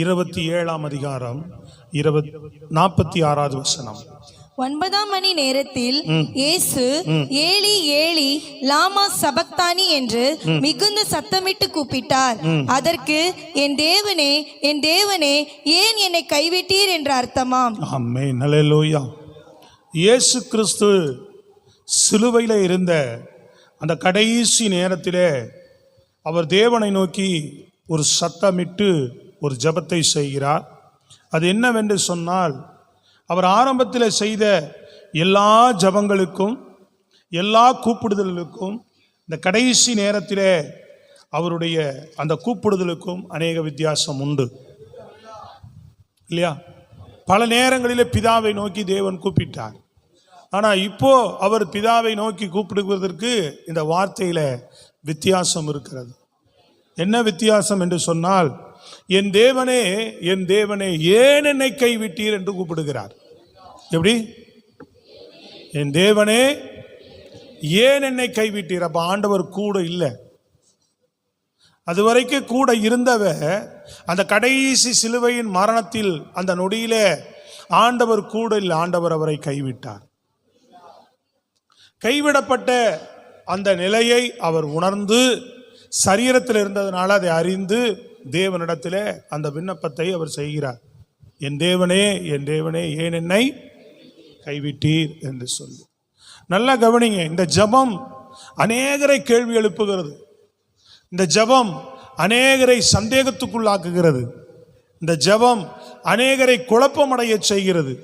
27ஆம் அதிகாரம் 46வது வசனம். 9ஆம் மணி நேரத்தில் இயேசு ஏலி ஏலி லாமா சபக்தானி என்று மிகுந்த சத்தமிட்டு கூப்பிட்டார். அதற்கு என் தேவனே ஏன் என்னை கைவிட்டீர் என்று அர்த்தமாம். ஆமென், ஹல்லேலூயா. இயேசு கிறிஸ்து சிலுவையில் இருந்த அந்த கடைசி நேரத்திலே அவர் தேவனை நோக்கி ஒரு சத்தமிட்டு ஒரு ஜெபத்தை செய்கிறார். அது என்னவென்று சொன்னால், அவர் ஆரம்பத்தில் செய்த எல்லா ஜெபங்களுக்கும் எல்லா கூப்பிடுதலுக்கும் இந்த கடைசி நேரத்திலே அவருடைய அந்த கூப்பிடுதலுக்கும் அநேக வித்தியாசம் உண்டு இல்லையா? பல நேரங்களிலே பிதாவை நோக்கி தேவன் கூப்பிட்டார். ஆனால் இப்போ அவர் பிதாவை நோக்கி கூப்பிடுவதற்கு இந்த வார்த்தையில வித்தியாசம் இருக்கிறது. என்ன வித்தியாசம் என்று சொன்னால், என் தேவனே ஏன் என்னை கைவிட்டீர் என்று கூப்பிடுகிறார். எப்படி? என் தேவனே ஏன் என்னை கைவிட்டீர். அப்ப ஆண்டவர் கூட இல்லை. அதுவரைக்கும் கூட இருந்தவர் அந்த கடைசி சிலுவையின் மரணத்தில் அந்த நொடியிலே ஆண்டவர் கூட இல்லை. ஆண்டவர் அவரை கைவிட்டார். கைவிடப்பட்ட அந்த நிலையை அவர் உணர்ந்து சரீரத்தில் இருந்ததுனால அதை அறிந்து தேவனிடத்திலே அந்த விண்ணப்பத்தை அவர் செய்கிறார். என் தேவனே ஏன் என்னை கைவிட்டீர் என்று சொல்லி. நல்லா கவனிங்க, இந்த ஜெபம் அநேகரை கேள்வி எழுப்புகிறது. இந்த ஜெபம் அநேகரை சந்தேகத்துக்குள்ளாக்குகிறது. இந்த ஜெபம் அநேகரை குழப்பமடைய செய்கிறது.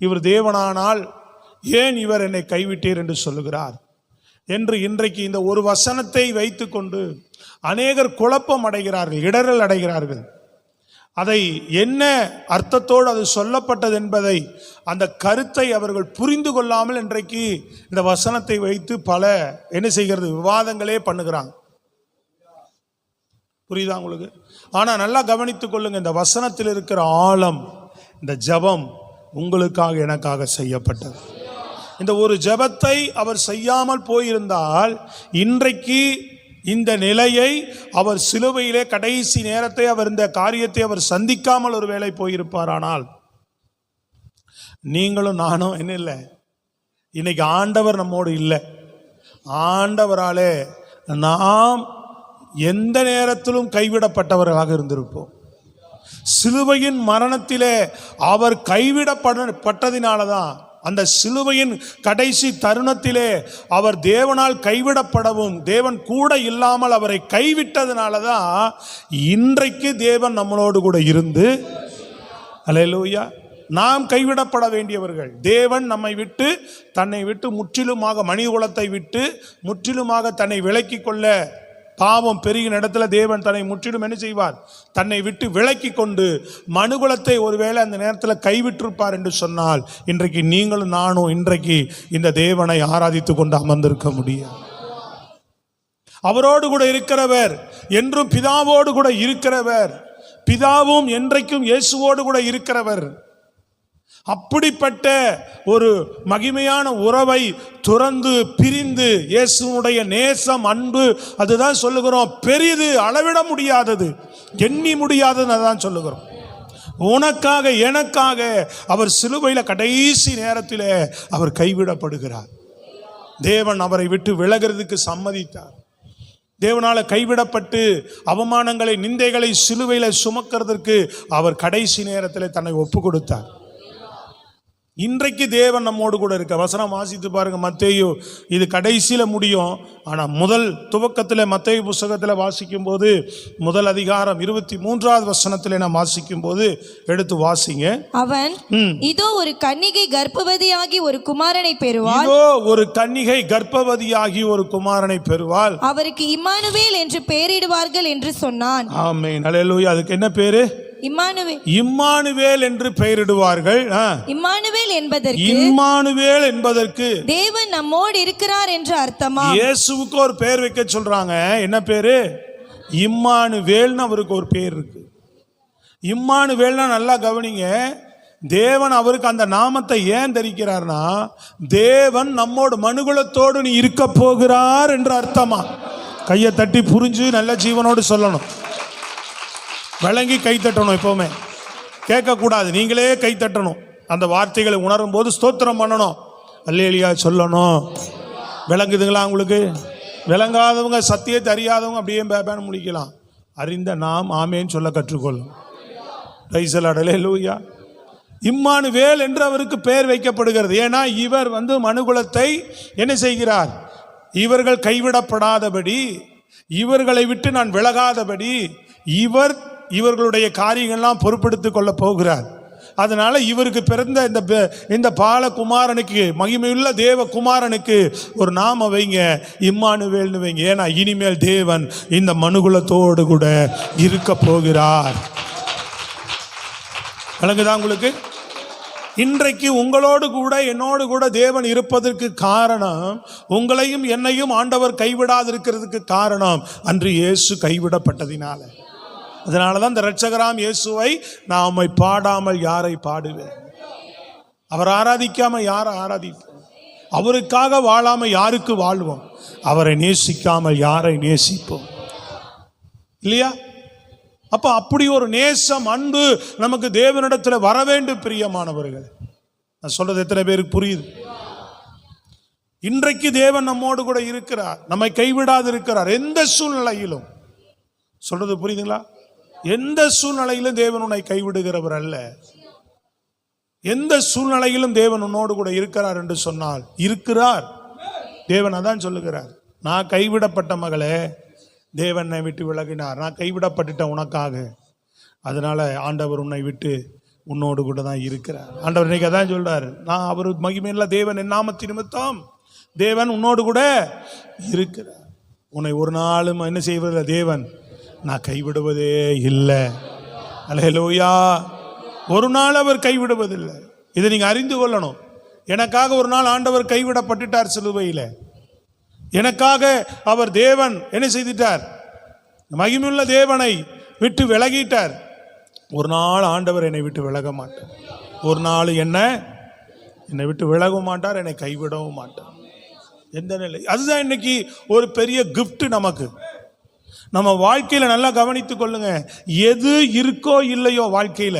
இவர் தேவனானால் ஏன் இவர் என்னை கைவிட்டீர் என்று சொல்லுகிறார் என்று இன்றைக்கு இந்த ஒரு வசனத்தை வைத்துக்கொண்டு அநேகர் குழப்பம் அடைகிறார்கள், இடரல் அடைகிறார்கள். அதை என்ன அர்த்தத்தோடு அது சொல்லப்பட்டது என்பதை, அந்த கருத்தை அவர்கள் புரிந்து கொள்ளாமல் இன்றைக்கு இந்த வசனத்தை வைத்து பல என்ன செய்கிறது, விவாதங்களே பண்ணுகிறாங்க. புரியுதா உங்களுக்கு? ஆனால் நல்லா கவனித்துக் கொள்ளுங்க, இந்த வசனத்தில் இருக்கிற ஆழம். இந்த ஜெபம் உங்களுக்காக எனக்காக செய்யப்பட்டது. இந்த ஒரு ஜெபத்தை அவர் செய்யாமல் போயிருந்தால் இன்றைக்கு இந்த நிலையை அவர் சிலுவையிலே கடைசி நேரத்தை அவர் இந்த காரியத்தை அவர் சந்திக்காமல் ஒரு வேளை போயிருப்பாரானால், நீங்களும் நானும் என்ன இல்லை, இன்னைக்கு ஆண்டவர் நம்மோடு இல்லை. ஆண்டவராலே நாம் எந்த நேரத்திலும் கைவிடப்பட்டவர்களாக இருந்திருப்போம். சிலுவையின் மரணத்திலே அவர் கைவிடப்பட்டதினாலதான், அந்த சிலுவையின் கடைசி தருணத்திலே அவர் தேவனால் கைவிடப்படவும் தேவன் கூட இல்லாமல் அவரை கைவிட்டதுனாலதான் இன்றைக்கு தேவன் நம்மளோடு கூட இருந்து, அல்லேலூயா, நாம் கைவிடப்பட வேண்டியவர்கள். தேவன் நம்மை விட்டு, தன்னை விட்டு முற்றிலுமாக, மனிதகுலத்தை விட்டு முற்றிலுமாக தன்னை விலக்கி கொள்ள, பாவம் பெருகின இடத்துல தேவன் தன்னை முற்றிலும் என்ன செய்வார், தன்னை விட்டு விலக்கி கொண்டு மனுகுலத்தை ஒருவேளை அந்த நேரத்தில் கைவிட்டிருப்பார் என்று சொன்னால் இன்றைக்கு நீங்களும் நானும் இன்றைக்கு இந்த தேவனை ஆராதித்து கொண்டு அமர்ந்திருக்க முடியும். அவரோடு கூட இருக்கிறவர், என்றும் பிதாவோடு கூட இருக்கிறவர், பிதாவும் என்றைக்கும் இயேசுவோடு கூட இருக்கிறவர். அப்படிப்பட்ட ஒரு மகிமையான உறவை துறந்து பிரிந்து, இயேசுவுடைய நேசம், அன்பு, அதுதான் சொல்லுகிறோம், பெரிது, அளவிட முடியாதது, எண்ணி முடியாதது, அதான் சொல்லுகிறோம். உனக்காக எனக்காக அவர் சிலுவையில் கடைசி நேரத்தில் அவர் கைவிடப்படுகிறார். தேவன் அவரை விட்டு விலகிறதுக்கு சம்மதித்தார். தேவனால கைவிடப்பட்டு அவமானங்களை, நிந்தைகளை சிலுவையில் சுமக்கிறதுக்கு அவர் கடைசி நேரத்தில் தன்னை ஒப்பு கொடுத்தார். இன்றைக்கு தேவன் நம்மோடு கூட இருக்க. வசனம் வாசித்து பாருங்க, மத்தேயு, இது கடைசியில முடியும். ஆனா முதல் துவக்கத்தில் மத்தேயு புஸ்தகத்தில் வாசிக்கும் போது, முதல் அதிகாரம் 23வது வசனத்தில் நாம் வாசிக்கும் போது எடுத்து வாசிங்க. அவன் இதோ ஒரு கன்னிகை கர்ப்பவதியாகி ஒரு குமாரனை பெறுவாள். இதோ ஒரு கன்னிகை கர்ப்பவதியாகி ஒரு குமாரனை பெறுவாள். அவருக்கு இம்மானுவேல் என்று பெயரிடுவார்கள் என்று சொன்னான். ஆமென், அல்லேலூயா. அதுக்கு என்ன பேரு? இம்மானுவேல் என்று பெயரிடுவார்கள். இம்மானுவேல் என்பதற்கு தேவன் நம்மோடு இருக்கிறார் என்று அர்த்தமா. இயேசுவுக்கு ஒரு பெயர் வைக்க சொல்றாங்க. என்ன பேரு? இம்மானுவேல்னு அவருக்கு ஒரு பெயர் இருக்கு. இம்மானுவேல்னா நல்லா கவனிங்க, தேவன் அவருக்கு அந்த நாமத்தை ஏன் தரிக்கிறார்னா, தேவன் நம்மோடு, மனுகுலத்தோடு நீ இருக்க போகிறார் என்று அர்த்தமா. கையை தட்டி புரிஞ்சு நல்ல ஜீவனோடு சொல்லணும். விளங்கி கை தட்டணும். எப்போவுமே கேட்கக்கூடாது, நீங்களே கை தட்டணும். அந்த வார்த்தைகளை உணரும் போது ஸ்தோத்திரம் பண்ணணும், அல்லேலூயா சொல்லணும். விளங்குதுங்களா உங்களுக்கு? விளங்காதவங்க, சத்தியத்தை அறியாதவங்க அப்படியே பேபான்னு முடிக்கலாம். அறிந்த நாம் ஆமேன்னு சொல்ல கற்றுக்கொள்ளும். Praise the Lord, hallelujah. Immanuel என்று அவருக்கு பெயர் வைக்கப்படுகிறது. ஏன்னா இவர் மனுகுலத்தை என்ன செய்கிறார்? இவர்கள் கைவிடப்படாதபடி, இவர்களை விட்டு நான் விலகாதபடி இவர்களுடைய காரியங்கள்லாம் பொறுப்பெடுத்துக் கொள்ள போகிறார். அதனால இவருக்கு பிறந்த இந்த பாலகுமாரனுக்கு, மகிமையுள்ள தேவ குமாரனுக்கு ஒரு நாம வைங்க, இம்மானுவேல்னு வைங்க. ஏன்னா இனிமேல் தேவன் இந்த மனுகுலத்தோடு கூட இருக்க போகிறார். விளங்குதா உங்களுக்கு? இன்றைக்கு உங்களோடு கூட என்னோடு கூட தேவன் இருப்பதற்கு காரணம், உங்களையும் என்னையும் ஆண்டவர் கைவிடாதிருக்கிறதுக்கு காரணம் அன்று இயேசு கைவிடப்பட்டதினால. அதனால தான் இந்த இரட்சகராம் இயேசுவை நாமை பாடாமல் யாரை பாடுவேன்? அவர் ஆராதிக்காம யாரை ஆராதிப்போம்? அவருக்காக வாழாம யாருக்கு வாழ்வோம்? அவரை நேசிக்காமல் யாரை நேசிப்போம்? இல்லையா? அப்ப அப்படி ஒரு நேசம், அன்பு நமக்கு தேவனிடத்தில் வர வேண்டும். பிரியமானவர்கள், நான் சொல்றது எத்தனை பேருக்கு புரியுது? இன்றைக்கு தேவன் நம்மோடு கூட இருக்கிறார், நம்மை கைவிடாது இருக்கிறார். எந்த சூழ்நிலையிலும், சொல்றது புரியுதுங்களா? எந்த சூழ்நிலையிலும் தேவன் உன்னை கைவிடுகிறவர் அல்ல. எந்த சூழ்நிலையிலும் தேவன் உன்னோடு கூட இருக்கிறார் என்று சொன்னால் இருக்கிறார். தேவன் அதான் சொல்லுகிறார், நான் கைவிடப்பட்ட மகளே, தேவனை விட்டு விலகினார், நான் கைவிடப்பட்டுட்டேன் உனக்காக. அதனால ஆண்டவர் உன்னை விட்டு உன்னோடு கூட தான் இருக்கிறார். ஆண்டவர் இன்னைக்கு அதான் சொல்றாரு, நான் அவர் மகிமையில்ல தேவன், என் நாமத்தின் நிமித்தம் தேவன் உன்னோடு கூட இருக்கிறார். உன்னை ஒரு நாளும் என்ன செய்வதில்லை தேவன், நான் கைவிடுவதே இல்லை. அல்லேலூயா. ஒரு நாள் அவர் கைவிடுவதில்லை. இதை நீங்க அறிந்து கொள்ளணும். எனக்காக ஒரு நாள் ஆண்டவர் கைவிடப்பட்டுட்டார் சிலுவையில். எனக்காக அவர் தேவன் என்ன செய்துட்டார்? மகிமையுள்ள தேவனை விட்டு விலகிட்டார். ஒரு நாள் ஆண்டவர் என்னை விட்டு விலக மாட்டார். ஒரு நாள் என்னை விட்டு விலகவும் மாட்டார், என்னை கைவிடவும் மாட்டார். எந்த நிலை? அதுதான் இன்னைக்கு ஒரு பெரிய கிஃப்ட் நமக்கு. நம்ம வாழ்க்கையில நல்லா கவனித்துக் கொள்ளுங்க. எது இருக்கோ இல்லையோ வாழ்க்கையில,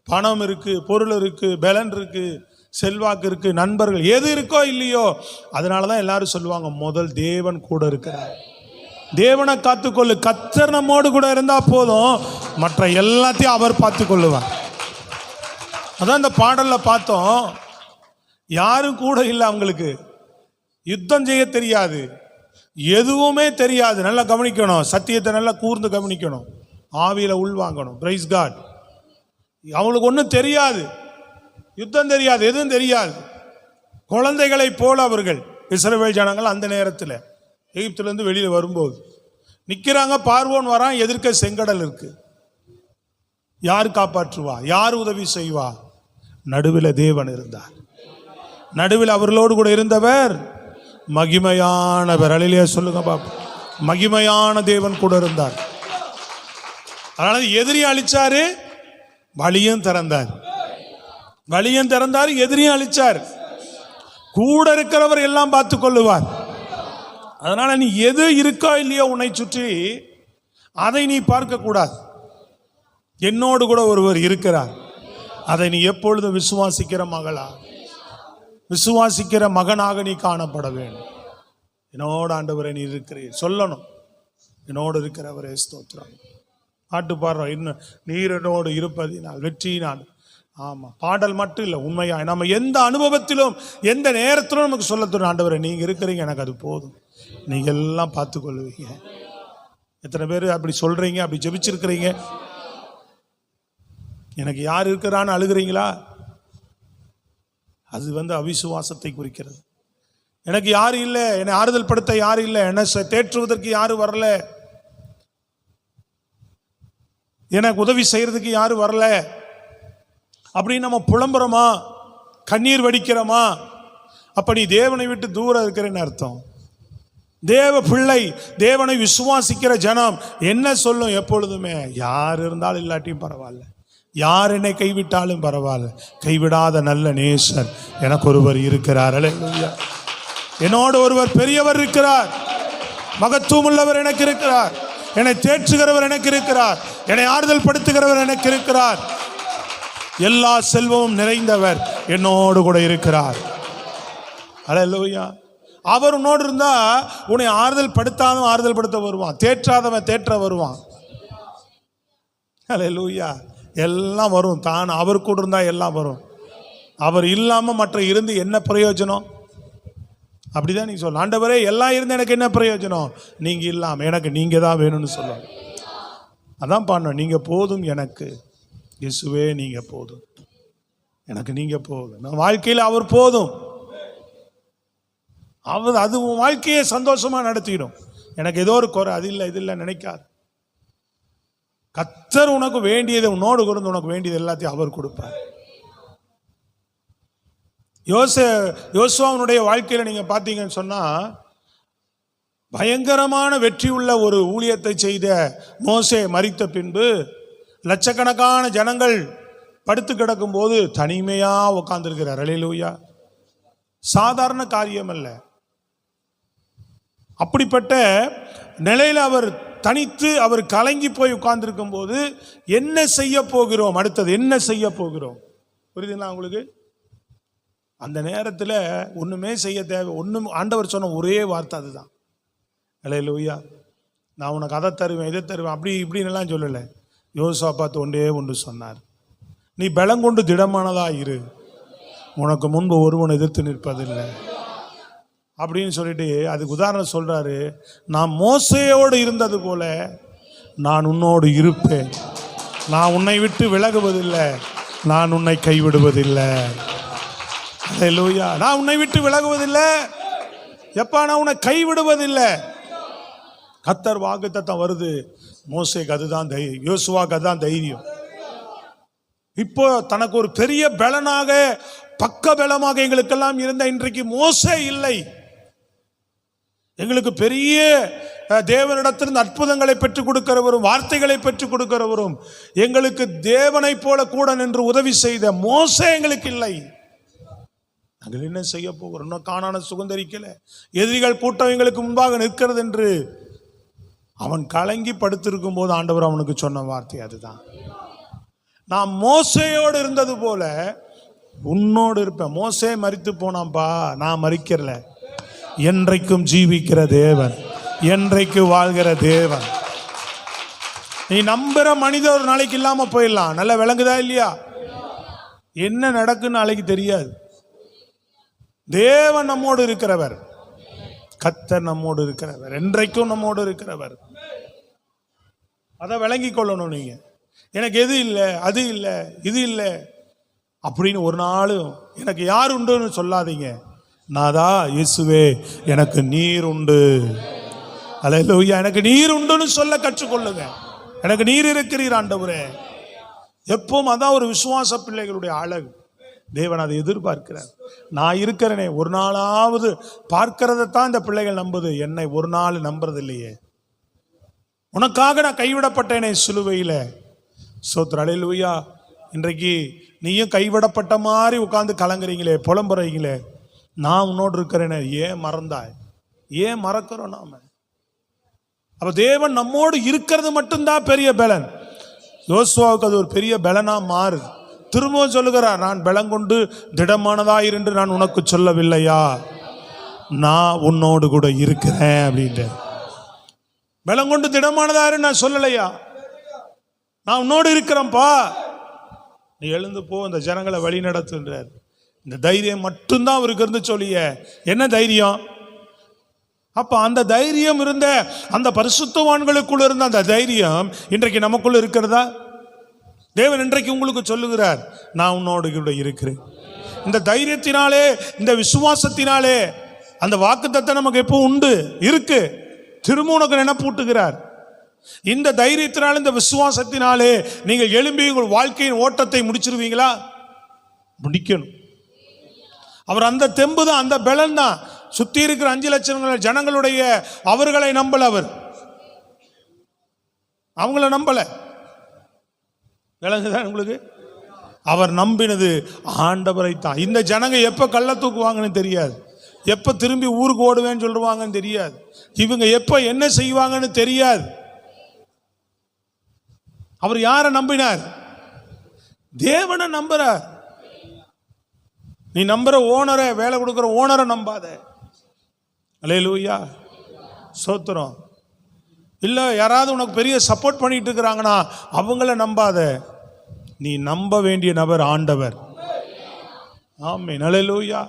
பணம் இருக்கு, பொருள் இருக்கு, பலன் இருக்கு, செல்வாக்கு இருக்கு, நண்பர்கள், எது இருக்கோ இல்லையோ, அதனாலதான் எல்லாரும் சொல்லுவாங்க, முதல் தேவன் கூட இருக்கிறார். தேவனை காத்துக்கொள்ளு. கர்த்தர் நம்மோடு கூட இருந்தா போதும், மற்ற எல்லாத்தையும் அவர் பார்த்து கொள்ளுவார். அதான் இந்த பாடல்ல பார்த்தோம், யாரும் கூட இல்லை, அவங்களுக்கு யுத்தம் செய்ய தெரியாது, எதுவுமே தெரியாது. நல்லா கவனிக்கணும், சத்தியத்தை நல்லா கூர்ந்து கவனிக்கணும், ஆவியில உள்வாங்கணும். Price God. அவங்களுக்கு ஒன்றும் தெரியாது, யுத்தம் தெரியாது, எதுவும் தெரியாது. குழந்தைகளை போல அவர்கள், இஸ்ரவேல் ஜனங்கள் அந்த நேரத்தில் எகிப்திலிருந்து வெளியில் வரும்போது நிற்கிறாங்க. பார்வோன் வரான், எதிர்க்க செங்கடல் இருக்கு. யார் காப்பாற்றுவா? யார் உதவி செய்வா? நடுவில் தேவன் இருந்தார். நடுவில் அவர்களோடு கூட இருந்தவர் மகிமையானவர். அல்லேலூயா சொல்லுங்க பாப்பா. மகிமையான தேவன் கூட இருந்தார். அதனால எதிரியை அழிச்சாரு, வழியும் திறந்தார். வழியும் திறந்தார், எதிரியும் அழிச்சார். கூட இருக்கிறவர் எல்லாம் பார்த்து கொள்ளுவார். அதனால நீ எது இருக்கோ இல்லையோ உன்னை சுற்றி, அதை நீ பார்க்க கூடாது. என்னோடு கூட ஒருவர் இருக்கிறார், அதை நீ எப்பொழுது விசுவாசிக்கிற மகளா, விசுவாசிக்கிற மகனாக நீ காணப்பட வேண்டும். என்னோடு ஆண்டவரை நீ இருக்கிறீர் சொல்லணும். என்னோடு இருக்கிறவரே ஸ்தோத்திரம். பாட்டு பாடுறோம், இன்னும் நீர் என்னோடு இருப்பதினால் வெற்றியினால். ஆமாம், பாடல் மட்டும் இல்லை, உண்மையா நம்ம எந்த அனுபவத்திலும் எந்த நேரத்திலும் நமக்கு சொல்ல தோணும், ஆண்டவரை நீங்கள் இருக்கிறீங்க, எனக்கு அது போதும், நீங்கள் எல்லாம் பார்த்து கொள்வீங்க. எத்தனை பேர் அப்படி சொல்கிறீங்க, அப்படி ஜெபிச்சிருக்கிறீங்க? எனக்கு யார் இருக்கிறான்னு அழுகிறீங்களா? அது அவிசுவாசத்தை குறிக்கிறது. எனக்கு யாரு இல்லை, என்னை ஆறுதல் படுத்த யாரு இல்லை, என்னை தேற்றுவதற்கு யாரு வரல, எனக்கு உதவி செய்யறதுக்கு யாரு வரல அப்படின்னு நம்ம புலம்புறோமா, கண்ணீர் வடிக்கிறோமா? அப்படி தேவனை விட்டு தூரம் இருக்கிறேன்னு அர்த்தம். தேவ பிள்ளை, தேவனை விசுவாசிக்கிற ஜனம் என்ன சொல்லும் எப்பொழுதுமே? யார் இருந்தாலும் இல்லாட்டியும் பரவாயில்ல, யார் என்னை கைவிட்டாலும் பரவாயில்ல, கைவிடாத நல்ல நேசர் எனக்கு ஒருவர் இருக்கிறார். அல்லேலூயா. என்னோடு ஒருவர் பெரியவர் இருக்கிறார், மகத்துவம் உள்ளவர் எனக்கு இருக்கிறார், என்னை தேற்றுகிறவர் எனக்கு இருக்கிறார், என்னை ஆறுதல் படுத்துகிறவர் எனக்கு இருக்கிறார், எல்லா செல்வமும் நிறைந்தவர் என்னோடு கூட இருக்கிறார். அல்லேலூயா. அவர் உன்னோடு இருந்தா உன்னை ஆறுதல் படுத்தாதவன் ஆறுதல் படுத்த வருவான், தேற்றாதவன் தேற்ற வருவான். அல்லேலூயா. எல்லாம் வரும், தான் அவர் கூட இருந்தா எல்லாம் வரும். அவர் இல்லாம மற்ற இருந்து என்ன பிரயோஜனம்? அப்படிதான் நீங்க சொல்ல. ஆண்டவரே எல்லாம் இருந்து எனக்கு என்ன பிரயோஜனம்? நீங்க இல்லாம எனக்கு நீங்க தான் வேணும்னு சொல்ல. அதான் பாடணும், நீங்க போதும் எனக்கு இயேசுவே, நீங்க போதும் எனக்கு, நீங்க போதும். நான் வாழ்க்கையில் அவர் போதும். அவர் அது உன் வாழ்க்கையை சந்தோஷமா நடத்திடும். எனக்கு ஏதோ ஒரு குறை, அது இல்லை இது இல்லை நினைக்காது. கர்த்தர் உனக்கு வேண்டியதை உன்னோடு கொடுத்து உனக்கு வேண்டியது எல்லாத்தையும் அவர் கொடுப்பார். யோசுவாவுடைய வாழ்க்கையில் நீங்க பார்த்தீங்கன்னு சொன்னா, பயங்கரமான வெற்றி உள்ள ஒரு ஊழியத்தை செய்த மோசே மரித்த பின்பு லட்சக்கணக்கான ஜனங்கள் படுத்து கிடக்கும் போது தனிமையா உட்கார்ந்திருக்கிறார். அல்லேலூயா. சாதாரண காரியம் அல்ல. அப்படிப்பட்ட நிலையில் அவர் தனித்து அவர் கலங்கி போய் உட்கார்ந்திருக்கும் போது என்ன செய்ய போகிறோம், அடுத்தது என்ன செய்ய போகிறோம், புரியுதுங்களா உங்களுக்கு? அந்த நேரத்தில் ஒன்றுமே செய்ய தேவை, ஒன்றும் ஆண்டவர் சொன்ன ஒரே வார்த்தை அதுதான். அல்லேலூயா. நான் உனக்கு அதை தருவேன் இதை தருவேன் அப்படி இப்படின்னு எல்லாம் சொல்லலை. யோசுவா பார்த்து ஒன்றே ஒன்று சொன்னார், நீ பலங்கொண்டு திடமானதா இரு, உனக்கு முன்பு ஒருவன் எதிர்த்து நிற்பதில்லை அப்படின்னு சொல்லிட்டு அதுக்கு உதாரணம் சொல்றாரு. நான் மோசேயோடு இருந்தது போல நான் உன்னோடு இருப்பேன், நான் உன்னை விட்டு விலகுவதில்லை, நான் உன்னை கைவிடுவதில்லை. அல்லேலூயா. நான் உன்னை விட்டு விலகுவதில்லை, எப்பா நான் உன்னை கைவிடுவதில்லை. கர்த்தர் வாக்குத்தத்தம் வருது. மோசேக்கு அதுதான் தைரியம், யோசுவாக்கு அதுதான் தைரியம். இப்போ தனக்கு ஒரு பெரிய பலனாக பக்க பலமாக எங்களுக்கெல்லாம் இருந்த இன்றைக்கு மோசே இல்லை, எங்களுக்கு பெரிய தேவனிடத்திலிருந்து அற்புதங்களை பெற்றுக் கொடுக்கிறவரும் வார்த்தைகளை பெற்றுக் கொடுக்கிறவரும் எங்களுக்கு தேவனை போல கூட நின்று உதவி செய்த மோசே எங்களுக்கு இல்லை. நாங்கள் என்ன செய்ய போகிறோம்? இன்னும் காணான சுகந்தரிக்கல, எதிரிகள் கூட்டம் எங்களுக்கு முன்பாக நிற்கிறது என்று அவன் கலங்கி படுத்திருக்கும் போது ஆண்டவர் அவனுக்கு சொன்ன வார்த்தை அதுதான். நான் மோசேயோடு இருந்தது போல உன்னோடு இருப்பேன். மோசே மரித்து போனான்பா, நான் மரிக்கிறல. என்றைக்கும் ஜீவிக்கிற தேவன், என்றைக்கு வாழ்கிற தேவன். நீ நம்புற மனிதர் ஒரு நாளைக்கு இல்லாம போயிடலாம். நல்லா விளங்குதா இல்லையா? என்ன நடக்குன்னு நாளைக்கு தெரியாது. தேவன் நம்மோடு இருக்கிறவர், கர்த்தர் நம்மோடு இருக்கிறவர், என்றைக்கும் நம்மோடு இருக்கிறவர். அதை விளங்கி கொள்ளணும். நீங்க எனக்கு எது இல்லை அது இல்லை இது இல்லை அப்படின்னு ஒரு நாளும் எனக்கு யார் உண்டுன்னு சொல்லாதீங்க. நாதா இயேசுவே எனக்கு நீர் உண்டு. அல்லேலூயா. எனக்கு நீர் உண்டுன்னு சொல்ல கற்றுக்கொள்ளுங்க. எனக்கு நீர் இருக்கிறீர் ஆண்டவரே. எப்பவும் அதான் ஒரு விசுவாச பிள்ளைகளுடைய அழகு. தேவன் அதை எதிர்பார்க்கிறார். நான் இருக்கிறேனே, ஒரு நாளாவது பார்க்கிறதான் இந்த பிள்ளைகள் நம்புது, என்னை ஒரு நாள் நம்புறது இல்லையே. உனக்காக நான் கைவிடப்பட்டேனே சிலுவையில். ஸ்தோத்திரம். அல்லேலூயா. இன்றைக்கு நீயும் கைவிடப்பட்ட மாதிரி உட்கார்ந்து கலங்குறீங்களே, புலம்புறீங்களே, நான் உன்னோடு இருக்கிறேனே, ஏன் மறந்தாய்? ஏன் மறக்கிறோம் நாம? அப்ப தேவன் நம்மோடு இருக்கிறது மட்டும்தான் பெரிய பலன். யோசுவாவுக்கு அது ஒரு பெரிய பலனா மாறுது. திரும்பவும் சொல்லுகிறார், நான் பலங்கொண்டு திடமானதாயிரு என்று நான் உனக்கு சொல்லவில்லையா? நான் உன்னோடு கூட இருக்கிறேன் அப்படின்ட்டு. பலங்கொண்டு திடமானதாயிரு நான் சொல்லலையா? நான் உன்னோடு இருக்கிறேன்ப்பா, நீ எழுந்து போ, இந்த ஜனங்களை வழி நடத்துன்றார். இந்த தைரியம் மட்டும்தான் அவருக்கு இருந்து சொல்லிய. என்ன தைரியம்? அப்ப அந்த தைரியம் இருந்த அந்த பரிசுத்தவான்களுக்குள்ள இருந்த அந்த தைரியம் இன்றைக்கு நமக்குள்ள இருக்கிறதா? தேவன் இன்றைக்கு உங்களுக்கு சொல்லுகிறார், நான் உன்னோடு கூட இருக்கிறேன். இந்த தைரியத்தினாலே, இந்த விசுவாசத்தினாலே அந்த வாக்குத்தத்தம் நமக்கு எப்போ உண்டு இருக்கு. திரும்ப உனக்கு நினைப்பூட்டுகிறார். இந்த தைரியத்தினாலே, இந்த விசுவாசத்தினாலே நீங்கள் எழும்பி உங்கள் வாழ்க்கையின் ஓட்டத்தை முடிச்சிருவீங்களா? முடிக்கணும். அவர் அந்த தெம்பு தான், அந்த பலன் தான். சுத்தி இருக்கிற 5 லட்சம் ஜனங்களுடைய அவர்களை நம்பல, அவர் அவங்கள நம்பல. விளங்குதான் உங்களுக்கு? அவர் நம்பினது ஆண்டவரை தான். இந்த ஜனங்க எப்ப கள்ள தூக்குவாங்கன்னு தெரியாது, எப்ப திரும்பி ஊருக்கு ஓடுவேன்னு சொல்லுவாங்கன்னு தெரியாது, இவங்க எப்ப என்ன செய்வாங்கன்னு தெரியாது. அவர் யாரை நம்பினார்? தேவனை நம்புறார். நீ நம்புற ஓனரை, வேலை கொடுக்குற ஓனரை நம்பாத. அல்லேலூயா, ஸ்தோத்திரம். இல்லை யாராவது உனக்கு பெரிய சப்போர்ட் பண்ணிட்டு இருக்கிறாங்கன்னா அவங்கள நம்பாத. நீ நம்ப வேண்டிய நபர் ஆண்டவர். ஆமென், அல்லேலூயா.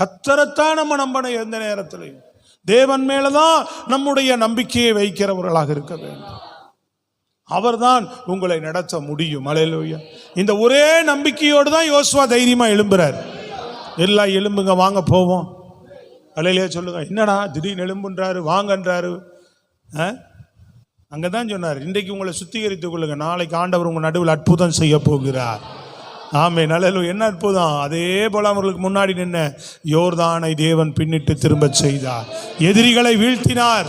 கர்த்தரைத்தான் நம்ம நம்பணும். எந்த நேரத்திலையும் தேவன் மேலதான் நம்முடைய நம்பிக்கையை வைக்கிறவர்களாக இருக்க வேண்டும். அவர்தான் உங்களை நடத்த முடியும். அல்லேலூயா. இந்த ஒரே நம்பிக்கையோடு தான் யோசுவா தைரியமா எழும்புறார். எல்லாம் எழும்புங்க, வாங்க போவோம். அல்லேலூயா சொல்லுங்க. என்னடா திடீர்னு எழும்புன்றாரு, வாங்கன்றாரு. அங்கதான் சொன்னார், இன்றைக்கு உங்களை சுத்திகரித்துக் கொள்ளுங்க, நாளைக்கு ஆண்டவர் உங்க நடுவில் அற்புதம் செய்ய போகிறார். ஆமென், அல்லேலூயா. என்ன அற்புதம்? அதே போல அவர்களுக்கு முன்னாடி நின்ன யோர்தானை தேவன் பின்னிட்டு திரும்ப செய்தார். எதிரிகளை வீழ்த்தினார்.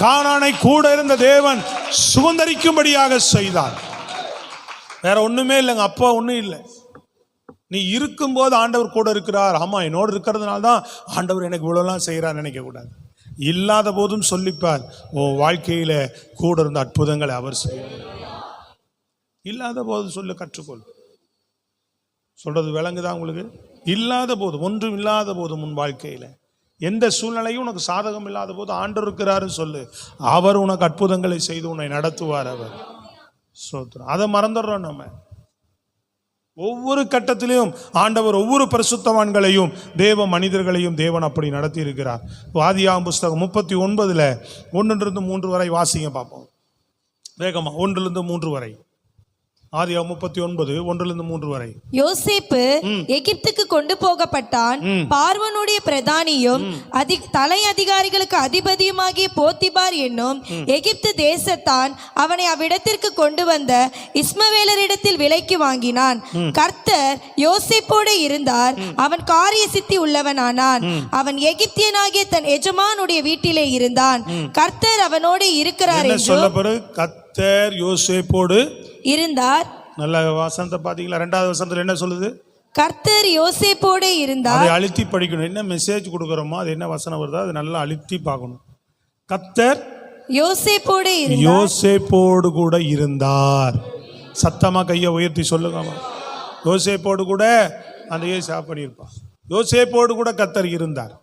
கானானை கூட இருந்த தேவன் சுதந்தரிக்கும்படியாக செய்தார். வேற ஒண்ணுமே இல்லைங்க. அப்பா ஒண்ணும் இல்லை. நீ இருக்கும்போது ஆண்டவர் கூட இருக்கிறார். ஆமா, என்னோடு இருக்கிறதுனால தான் ஆண்டவர் எனக்கு இவ்வளோலாம் செய்கிறார் நினைக்க கூடாது. இல்லாத போதும் சொல்லிப்பார், உன் வாழ்க்கையில கூட இருந்த அற்புதங்களை அவர் செய்வார். இல்லாத போது சொல்ல கற்றுக்கொள். சொல்றது விளங்குதா உங்களுக்கு? இல்லாத போது, ஒன்றும் இல்லாத போது உன் வாழ்க்கையில எந்த சூழ்நிலையும் உனக்கு சாதகம் இல்லாத போது ஆண்டவர் இருக்கிறாருன்னு சொல்லு. அவர் உனக்கு அற்புதங்களை செய்து உன்னை நடத்துவார். அவர் சோத்திரம். அதை மறந்துடுறோம் நம்ம. ஒவ்வொரு கட்டத்திலையும் ஆண்டவர் ஒவ்வொரு பரிசுத்தவான்களையும் தேவ மனிதர்களையும் தேவன் அப்படி நடத்தி இருக்கிறார். ஆதியாகமம் புஸ்தகம் 39 1-3 வரை வாசிங்க பார்ப்போம். வேகமா 1-3 வரை. ஆதியாகமம் 39 1-3 வரை. யோசேப்பு எகிப்துக்கு கொண்டு போகப்பட்டான். பார்வோனுடைய பிரதானியும் தலை அதிகாரிகளுக்கு அதிபதியுமாகிய போத்திபார் என்னும் எகிப்து தேசத்தான் அவனை அவ்விடத்திற்கு கொண்டு வந்த இஸ்மவேலரிடத்தில் விலைக்கு வாங்கினான். கர்த்தர் யோசேப்போடு இருந்தார். அவன் காரிய சித்தி உள்ளவனானான். அவன் எகிப்தியனாகிய தன் எஜமானுடைய வீட்டிலே இருந்தான். கர்த்தர் அவனோடு இருக்கிறார் என்று கர்த்தர் யோசேப்போடு இருந்தார். நல்ல வசனத்தை பாத்தீங்களா? 2வது வசனத்துல என்ன சொல்லுது? கர்த்தர் யோசேப்போடு இருந்தார். அதை அழுத்தி படிக்கணும். என்ன மெசேஜ் கொடுக்கறோமோ அது என்ன வசனம் வருதோ அது நல்லா அழுத்தி பார்க்கணும். கர்த்தர் யோசேப்போடு இருந்தார். யோசேப்போடு கூட இருந்தார். சத்தமா கையை உயர்த்தி சொல்லுங்க. யோசேப்போடு கூட அந்த ஏசா பண்ணியிருப்பான். யோசேப்போடு கூட கர்த்தர் இருந்தார்.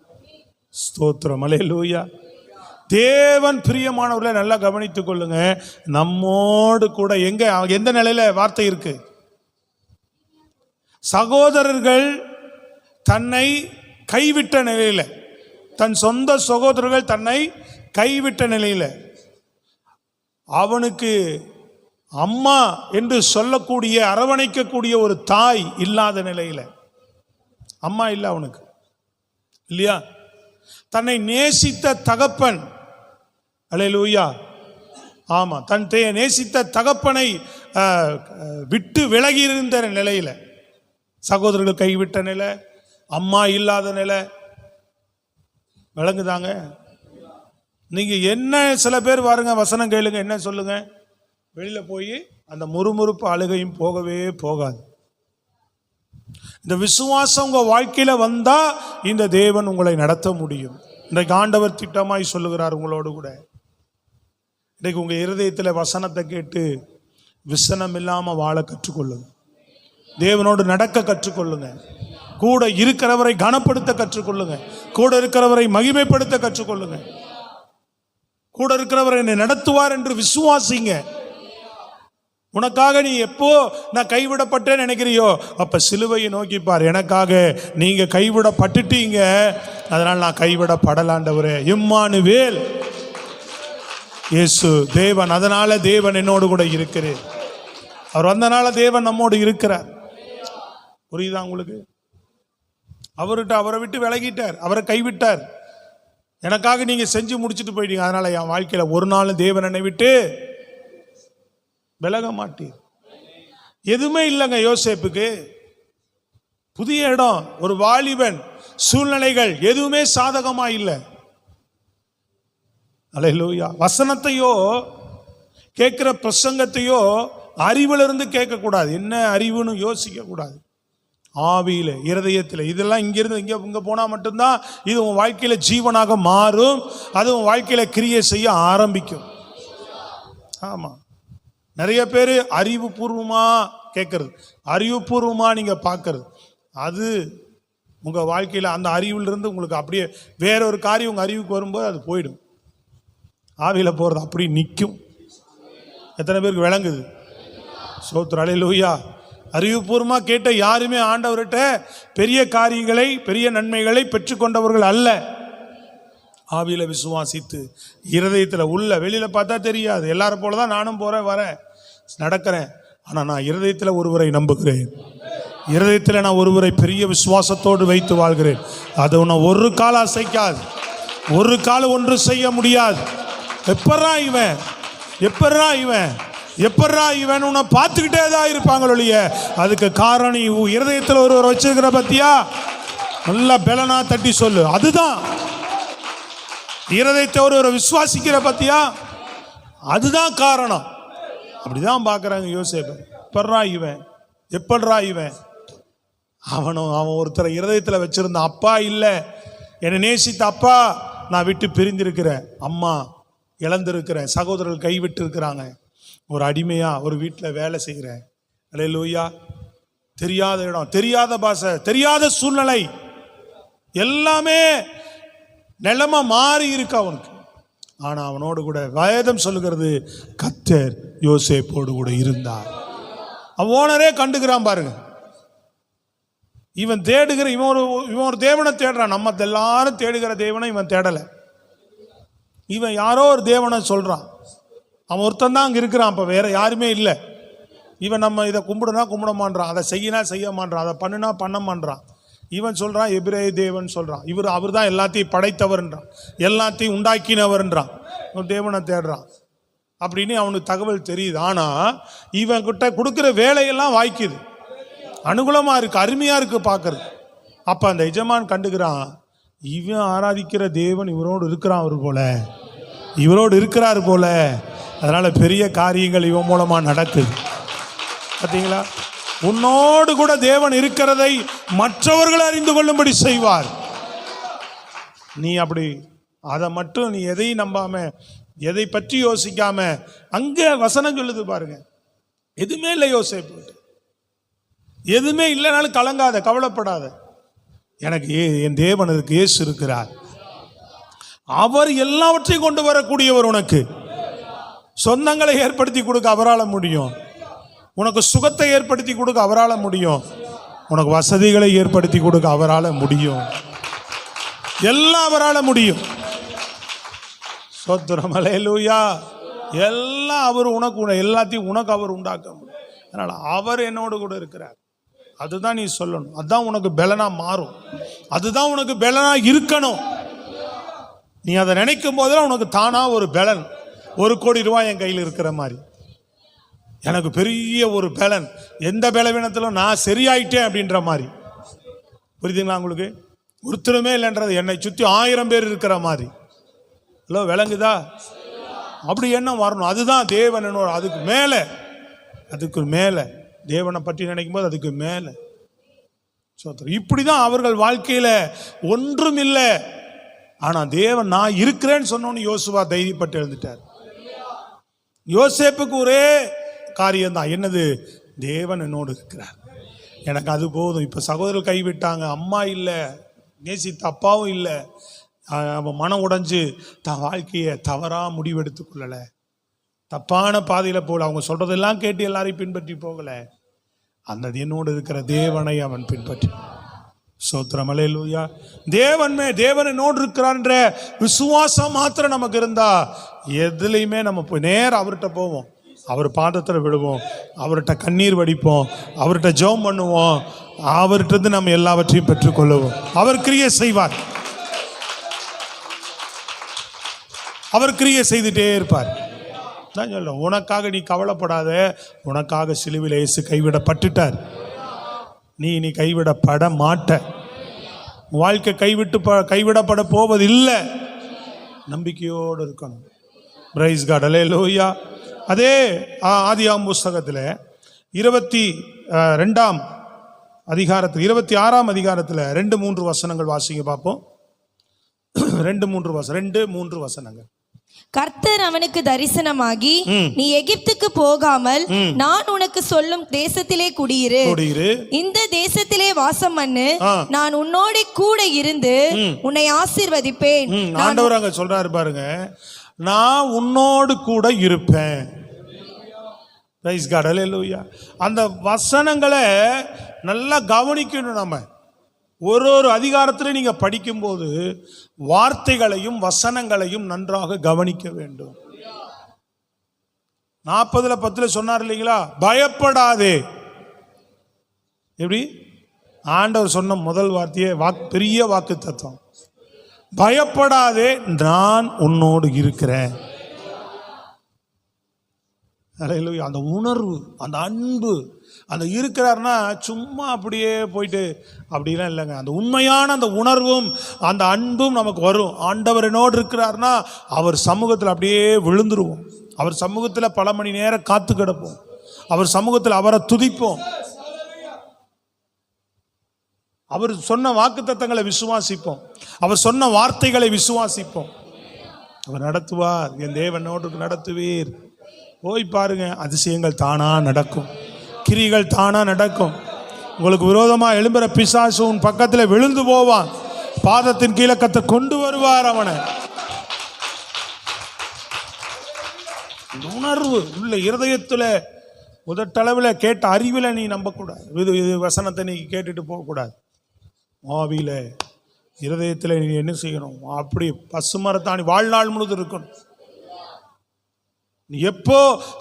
ஸ்தோத்திரம், அல்லேலூயா. தேவன் பிரியமானவர்களை நல்லா கவனித்துக் கொள்ளுங்க. நம்மோடு கூட எந்த நிலையில வார்த்தை இருக்கு? சகோதரர்கள் தன்னை கைவிட்ட நிலையில, தன் சொந்த சகோதரர்கள் தன்னை கைவிட்ட நிலையில, அவனுக்கு அம்மா என்று சொல்லக்கூடிய அரவணைக்கக்கூடிய ஒரு தாய் இல்லாத நிலையில, அம்மா இல்லை அவனுக்கு, இல்லையா? தன்னை நேசித்த தகப்பன், அல்லேலூயா, ஆமா, தன் நேசித்த தகப்பனை விட்டு விலகி இருந்த நிலையில, சகோதரர்கள் கைவிட்ட நிலை, அம்மா இல்லாத நிலை. விளங்குதாங்க? நீங்க என்ன, சில பேர் பாருங்க, வசனம் கேளுங்க, என்ன சொல்லுங்க, வெளியில போய் அந்த முறுமுறுப்பு அழுகையும் போகவே போகாது. இந்த விசுவாசம் உங்க வாழ்க்கையில வந்தா இந்த தேவன் உங்களை நடத்த முடியும். இன்றைக்கு ஆண்டவர் திட்டமாய் சொல்லுகிறார் உங்களோடு கூட. இன்றைக்கு உங்க இருதயத்தில் வசனத்தை கேட்டு விசனம் இல்லாம வாழ கற்றுக்கொள்ளுங்க. தேவனோடு நடக்க கற்றுக்கொள்ளுங்க. கூட இருக்கிறவரை கனப்படுத்த கற்றுக்கொள்ளுங்க. கூட இருக்கிறவரை மகிமைப்படுத்த கற்றுக்கொள்ளுங்க. கூட இருக்கிறவரை என்னை நடத்துவார் என்று விசுவாசிங்க. உனக்காக நீ எப்போ நான் கைவிடப்பட்டேன்னு நினைக்கிறியோ அப்ப சிலுவையை நோக்கிப்பார். எனக்காக நீங்க கைவிடப்பட்டுட்டீங்க, அதனால் நான் கைவிடப்படலாண்டவரே. இம்மானுவேல், இயேசு தேவன். அதனால தேவன் என்னோடு கூட இருக்கிறார். அவர் வந்தனால தேவன் நம்மோடு இருக்கிறார். புரியுதா உங்களுக்கு? அவரை விட்டு விலகிட்டார், அவரை கைவிட்டார். எனக்காக நீங்க செஞ்சு முடிச்சுட்டு போயிட்டீங்க, அதனால என் வாழ்க்கையில ஒரு நாள் தேவன் என்னை விட்டு விலக மாட்டீர். எதுவுமே இல்லைங்க யோசேப்புக்கு. புதிய இடம், ஒரு வாலிபன், சூழ்நிலைகள் எதுவுமே சாதகமா இல்லை. அல்லேலூயா. வசனத்தையோ கேட்கிற பிரசங்கத்தையோ அறிவிலிருந்து கேட்கக்கூடாது. என்ன அறிவுன்னு யோசிக்க கூடாது. ஆவியில, இருதயத்தில், இதெல்லாம் இங்கிருந்து இங்க போனா மட்டும்தான் இது உன் வாழ்க்கையில ஜீவனாக மாறும். அது உன் வாழ்க்கையில கிரியை செய்ய ஆரம்பிக்கும். ஆமா, நிறைய பேர் அறிவுபூர்வமா கேட்கறது, அறிவுபூர்வமா நீங்க பார்க்கறது, அது உங்க வாழ்க்கையில அந்த அறிவிலிருந்து உங்களுக்கு அப்படியே வேற ஒரு காரியம் உங்க அறிவுக்கு வரும்போது அது போயிடும். ஆவியில போறது அப்படி நிற்கும். எத்தனை பேருக்கு விளங்குது? ஸ்தோத்திரம், அல்லேலூயா. அறிவுபூர்வமா கேட்ட யாருமே ஆண்டவர்கிட்ட பெரிய காரியங்களை பெரிய நன்மைகளை பெற்றுக்கொண்டவர்கள் அல்ல. ஆவியில விசுவாசித்து இருதயத்தில் உள்ள, வெளியில பார்த்தா தெரியாது, எல்லாரும் போலதான் நானும் போறேன் வரேன் நடக்கிறேன். ஆனா நான் இருதயத்தில் ஒருவரை நம்புகிறேன், இருதயத்தில் நான் ஒருவரை பெரிய விசுவாசத்தோடு வைத்து வாழ்கிறேன். அது உன்னை ஒரு காலம் அசைக்காது, ஒரு காலம் ஒன்று செய்ய முடியாது. எப்படா இவன் எப்படா இவன் எப்படா இவன் உன்னை பார்த்துக்கிட்டே தான் இருப்பாங்க ஒழிய, அதுக்கு காரணம் இருதயத்தில் ஒருவர் வச்சிருக்கிற பத்தியா, நல்லா பெலனா தட்டி சொல்லு. அதுதான் இருதயத்தை ஒரு விசுவாசிக்கிற பத்தியா, அதுதான் காரணம். அப்படிதான் பார்க்குறாங்க யோசேப்பு. எப்படா இவன் எப்படா இவன், அவன் ஒருத்தரை இருதயத்தில் வச்சிருந்தான். அப்பா இல்லை, என்னை நேசித்த அப்பா நான் விட்டு பிரிந்திருக்கிறேன், அம்மா இழந்திருக்கிறேன், சகோதரர்கள் கைவிட்டு இருக்கிறாங்க, ஒரு அடிமையா ஒரு வீட்டில் வேலை செய்கிறேன். அல்லேலூயா. தெரியாத இடம், தெரியாத பாஷை, தெரியாத சூழ்நிலை, எல்லாமே நிலைமை மாறி இருக்கு அவனுக்கு. ஆனா அவனோடு கூட வேதம் சொல்லுகிறது, கர்த்தர் யோசேப்போடு கூட இருந்தார். அவன் ஓனரே கண்டுக்கிறான் பாருங்க. இவன் தேடுகிற இவன் ஒரு தேவனை தேடுறான். நம்ம எல்லாரும் தேடுகிற தேவனை இவன் தேடலை. இவன் யாரோ ஒரு தேவனை சொல்றான். அவன் ஒருத்தன் தான் அங்கே இருக்கிறான், அப்போ வேற யாருமே இல்லை. இவன் நம்ம இதை கும்பிடுனா கும்பிட மாட்டான், அதை செய்யினா செய்ய மாட்டான், அதை பண்ணுனா பண்ண மாட்டான். இவன் சொல்றான் எபிரேய தேவன் சொல்றான், அவர் தான் எல்லாத்தையும் படைத்தவர்ன்றான், எல்லாத்தையும் உண்டாக்கினவர்ன்றான். தேவனை தேடுறான் அப்படின்னு அவனுக்கு தகவல் தெரியுது. ஆனா இவன் கிட்ட கொடுக்குற வேலையெல்லாம் வாய்க்குது, அனுகூலமா இருக்கு, அருமையா இருக்கு பார்க்கறது. அப்ப அந்த எஜமான் கண்டுக்கிறான், இவன் ஆராதிக்கிற தேவன் இவரோடு இருக்கிறான், அவர் போல இவரோடு இருக்கிறார் போல, அதனால பெரிய காரியங்கள் இவன் மூலமா நடக்குது. பார்த்தீங்களா? உன்னோடு கூட தேவன் இருக்கிறதை மற்றவர்கள் அறிந்து கொள்ளும்படி செய்வார். நீ அப்படி அதை மட்டும் நீ எதையும் நம்பாம, எதை பற்றி யோசிக்காம, அங்க வசனம் சொல்லுது பாருங்க, எதுவுமே இல்லை யோசேப்பு, எதுவுமே இல்லைனாலும் கலங்காத, கவலைப்படாத, எனக்கு என் தேவனுக்கு இயேசு இருக்கிறார், அவர் எல்லாவற்றையும் கொண்டு வரக்கூடியவர். உனக்கு சொந்தங்களை ஏற்படுத்தி கொடுக்க அவரால் முடியும், உனக்கு சுகத்தை ஏற்படுத்தி கொடுக்க அவரால் முடியும், உனக்கு வசதிகளை ஏற்படுத்தி கொடுக்க அவரால் முடியும், எல்லாம் அவரால் முடியும். ஸ்தோத்திரம், அல்லேலூயா. எல்லாம் அவர் உனக்கு, எல்லாத்தையும் உனக்கு அவர் உண்டாக்க முடியும். அதனால அவர் என்னோடு கூட இருக்கிறார், அதுதான் நீ சொல்லணும். அதுதான் உனக்கு பலனா மாறும், அதுதான் உனக்கு பலனா இருக்கணும். நீ அதை நினைக்கும் போதெல்லாம் உனக்கு தானா ஒரு பலன், 1 கோடி ரூபாய் என் கையில் இருக்கிற மாதிரி, எனக்கு பெரிய ஒரு பலன், எந்த பலவீனத்திலும் நான் சரியாயிட்டேன் அப்படின்ற மாதிரி. புரியுதுங்களா உங்களுக்கு? ஒருத்தருமே இல்லைன்றது, என்னை சுற்றி 1000 பேர் இருக்கிற மாதிரி. ஹலோ, விளங்குதா? அப்படி எண்ணம் வரணும். அதுதான் தேவன் என்னோட, அதுக்கு மேலே தேவனை பற்றி நினைக்கும் போது அதுக்கு மேலே. இப்படிதான் அவர்கள் வாழ்க்கையில ஒன்றும் இல்லை, ஆனா தேவன் நான் இருக்கிறேன்னு சொன்னோன்னு யோசுவா தைரியப்பட்டு எழுந்துட்டார். யோசேப்புக்கு ஒரே காரியம்தான், என்னது? தேவன் என்னோடு இருக்கிறார், எனக்கு அது போதும். இப்போ சகோதரர்கள் கைவிட்டாங்க, அம்மா இல்லை, நேசித்த அப்பாவும் இல்லை, அவன் மனம் உடைஞ்சு தன் வாழ்க்கையை தவறாக முடிவெடுத்து கொள்ளலை, தப்பான பாதையில் போகல, அவங்க சொல்றதெல்லாம் கேட்டு எல்லாரையும் பின்பற்றி போகலை, அந்த என்னோடு இருக்கிற தேவனை அவன் பின்பற்றி. ஸ்தோத்திரம், அல்லேலூயா. தேவன் என்னோடு இருக்கிறான்ற விசுவாசம் மாத்திரம் நமக்கு இருந்தா எதுலையுமே நம்ம போய் நேரம் அவர்கிட்ட போவோம், அவர் பாதத்தில் விடுவோம், அவர்கிட்ட கண்ணீர் வடிப்போம், அவர்கிட்ட ஜெபம் பண்ணுவோம், அவர்கிட்ட நம்ம எல்லாவற்றையும் பெற்றுக்கொள்ளுவோம். அவர் கிரியை செய்வார், அவர் கிரியை செய்துட்டே இருப்பார். தான் சொல்ல, உனக்காக நீ கவலைப்படாத, உனக்காக சிலுவையில் இயேசு கைவிடப்பட்டுட்டார், நீ கைவிடப்பட மாட்ட, வாழ்க்கை கைவிடப்பட போவது இல்லை, நம்பிக்கையோடு இருக்கணும். பிரைஸ் காட், அல்லேலூயா. அதே ஆதியாகமம் புஸ்தகத்தில் 22ஆம் அதிகாரத்தில் 26ஆம் அதிகாரத்தில் 2-3 வசனங்கள் வாசிங்க பார்ப்போம். 2-3 வசனங்கள். கர்த்தர் அவனுக்கு தரிசனமாகி, நீ எகிப்துக்கு போகாமல் நான் உனக்கு சொல்லும் தேசத்திலே குடியிரு, இந்த தேசத்திலே வாசம் பண்ணு, நான் உன்னோட கூட இருந்து உன்னை ஆசீர்வதிப்பேன். ஆண்டவர் அங்க சொல்றாரு பாருங்க, நான் உன்னோடு கூட இருப்பேன். பிரைஸ் காட், ஹல்லேலூயா. அந்த வசனங்களை நல்லா கவனிக்கணும். நம்ம ஒரு அதிகாரத்தில் நீங்க படிக்கும்போது வார்த்தைகளையும் வசனங்களையும் நன்றாக கவனிக்க வேண்டும். 40:10 சொன்னார் இல்லைங்களா, பயப்படாதே. எப்படி ஆண்டவர் சொன்ன முதல் வார்த்தையே பெரிய வாக்கு தத்துவம், பயப்படாதே, நான் உன்னோடு இருக்கிறேன். அந்த உணர்வு, அந்த அன்பு, அந்த இருக்கிறாருன்னா சும்மா அப்படியே போயிட்டு அப்படிலாம் இல்லைங்க. அந்த உண்மையான அந்த உணர்வும் அந்த அன்பும் நமக்கு வரும். ஆண்டவர் என்னோடு இருக்கிறாருன்னா அவர் சமூகத்தில் அப்படியே விழுந்துருவோம். அவர் சமூகத்தில் பல மணி நேரம் காத்து கிடப்போம். அவர் சமூகத்தில் அவரை துதிப்போம். அவர் சொன்ன வாக்குத்தத்தங்களை விசுவாசிப்போம். அவர் சொன்ன வார்த்தைகளை விசுவாசிப்போம். அவர் நடத்துவார், என் தேவனோடு நடத்துவீர். போய் பாருங்க, அதிசயங்கள் தானா நடக்கும், கிரிகள் தானா நடக்கும். உங்களுக்கு விரோதமா எழும்புற பிசாசு உன் பக்கத்தில் விழுந்து போவான். பாதத்தின் கீழே கத்த கொண்டு வருவார் அவனை. உணர்வு உள்ள இருதயத்தில் முதட்டளவில் கேட்ட அறிவில் நீ நம்பக்கூடாது. இது வசனத்தை நீ கேட்டுட்டு போகக்கூடாது. ஆவியில இருதயத்தில் நீ என்ன செய்யணும், அப்படி பசுமரத்தாணி வாழ்நாள் முழுதும் இருக்கணும். நீ எப்போ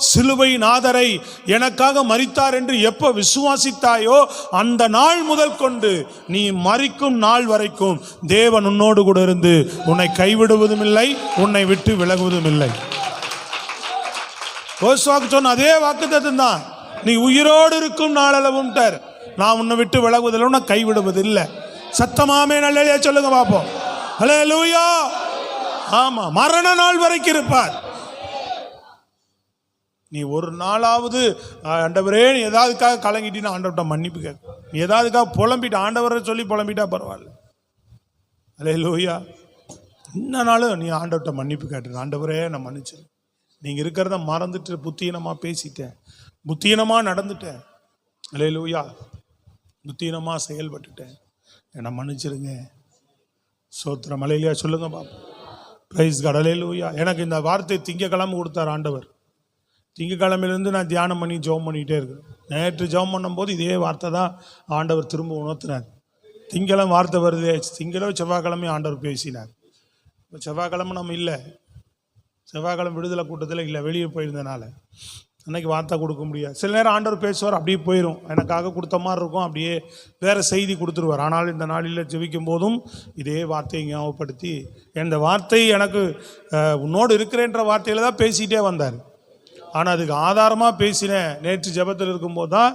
சிலுவை நாதரை எனக்காக மரித்தார் என்று எப்போ விசுவாசித்தாயோ அந்த நாள் முதல் கொண்டு நீ மரிக்கும் நாள் வரைக்கும் தேவன் உன்னோடு கூட இருந்து உன்னை கைவிடுவதும் இல்லை, உன்னை விட்டு விலகுவதும் இல்லை. யோசுவாக்கு சொன்ன அதே வாக்குத்தத்தம் தான். நீ உயிரோடு இருக்கும் நாளளவும் நான் உன்னை விட்டு விலகுவதில்லை, உன்னை கைவிடுவது இல்லை. சத்தமாமே நல்ல சொல்லுங்க பாப்போம். ஹல்லேலூயா. ஆமா, மரண நாள் வரைக்கும் இருப்பார். நீ ஒரு நாளாவது ஆண்டவரே நீ ஏதாவதுக்காக கலங்கிட்டினா ஆண்டவர்கிட்ட மன்னிப்பு கேட்க. நீ ஏதாவதுக்காக புலம்பிட்டு ஆண்டவரை சொல்லி புலம்பிட்டா பரவாயில்ல. ஹல்லேலூயா. இன்னனாலும் நீ ஆண்டவர்கிட்ட மன்னிப்பு கேட்டு, ஆண்டவரே நான் மன்னிச்சிரு, நீங்கள் இருக்கிறத மறந்துட்டு புத்தீனமாக பேசிட்டேன், புத்தீனமாக நடந்துட்டேன், ஹல்லேலூயா, புத்தீனமாக செயல்பட்டுட்டேன், என்னை மன்னிச்சிருங்க. சோத்திரம். ஹல்லேலூயா சொல்லுங்க பாப்பா. Praise God. ஹல்லேலூயா. எனக்கு இந்த வார்த்தை திங்கக்கிழமை கொடுத்தார் ஆண்டவர். திங்கக்கிழமையிலேருந்து நான் தியானம் பண்ணி ஜெபம் பண்ணிக்கிட்டே இருக்கேன். நேற்று ஜெபம் பண்ணும்போது இதே வார்த்தை தான் ஆண்டவர் திரும்ப உணர்த்தினார். திங்கக்கிழமை வார்த்தை வருது, திங்களோ செவ்வாய்க்கிழமை ஆண்டவர் பேசினார். இப்போ செவ்வாய்க்கிழமை நம்ம இல்லை, செவ்வாய்க்கிழமை விடுதலை கூட்டத்தில் இல்லை, வெளியே போயிருந்தனால அன்னைக்கு வார்த்தை கொடுக்க முடியாது. சில நேரம் ஆண்டவர் பேசுவார், அப்படியே போயிடும், எனக்காக கொடுத்த மாதிரி இருக்கும், அப்படியே வேறு செய்தி கொடுத்துருவார். ஆனால் இந்த நாளில் ஜெபிக்கும் போதும் இதே வார்த்தையை ஞாபகப்படுத்தி, இந்த வார்த்தை எனக்கு உன்னோடு இருக்கிறேன்ற வார்த்தையில் தான் பேசிகிட்டே வந்தார். ஆனால் அதுக்கு ஆதாரமாக பேசினேன் நேற்று ஜெபத்தில் இருக்கும்போது தான்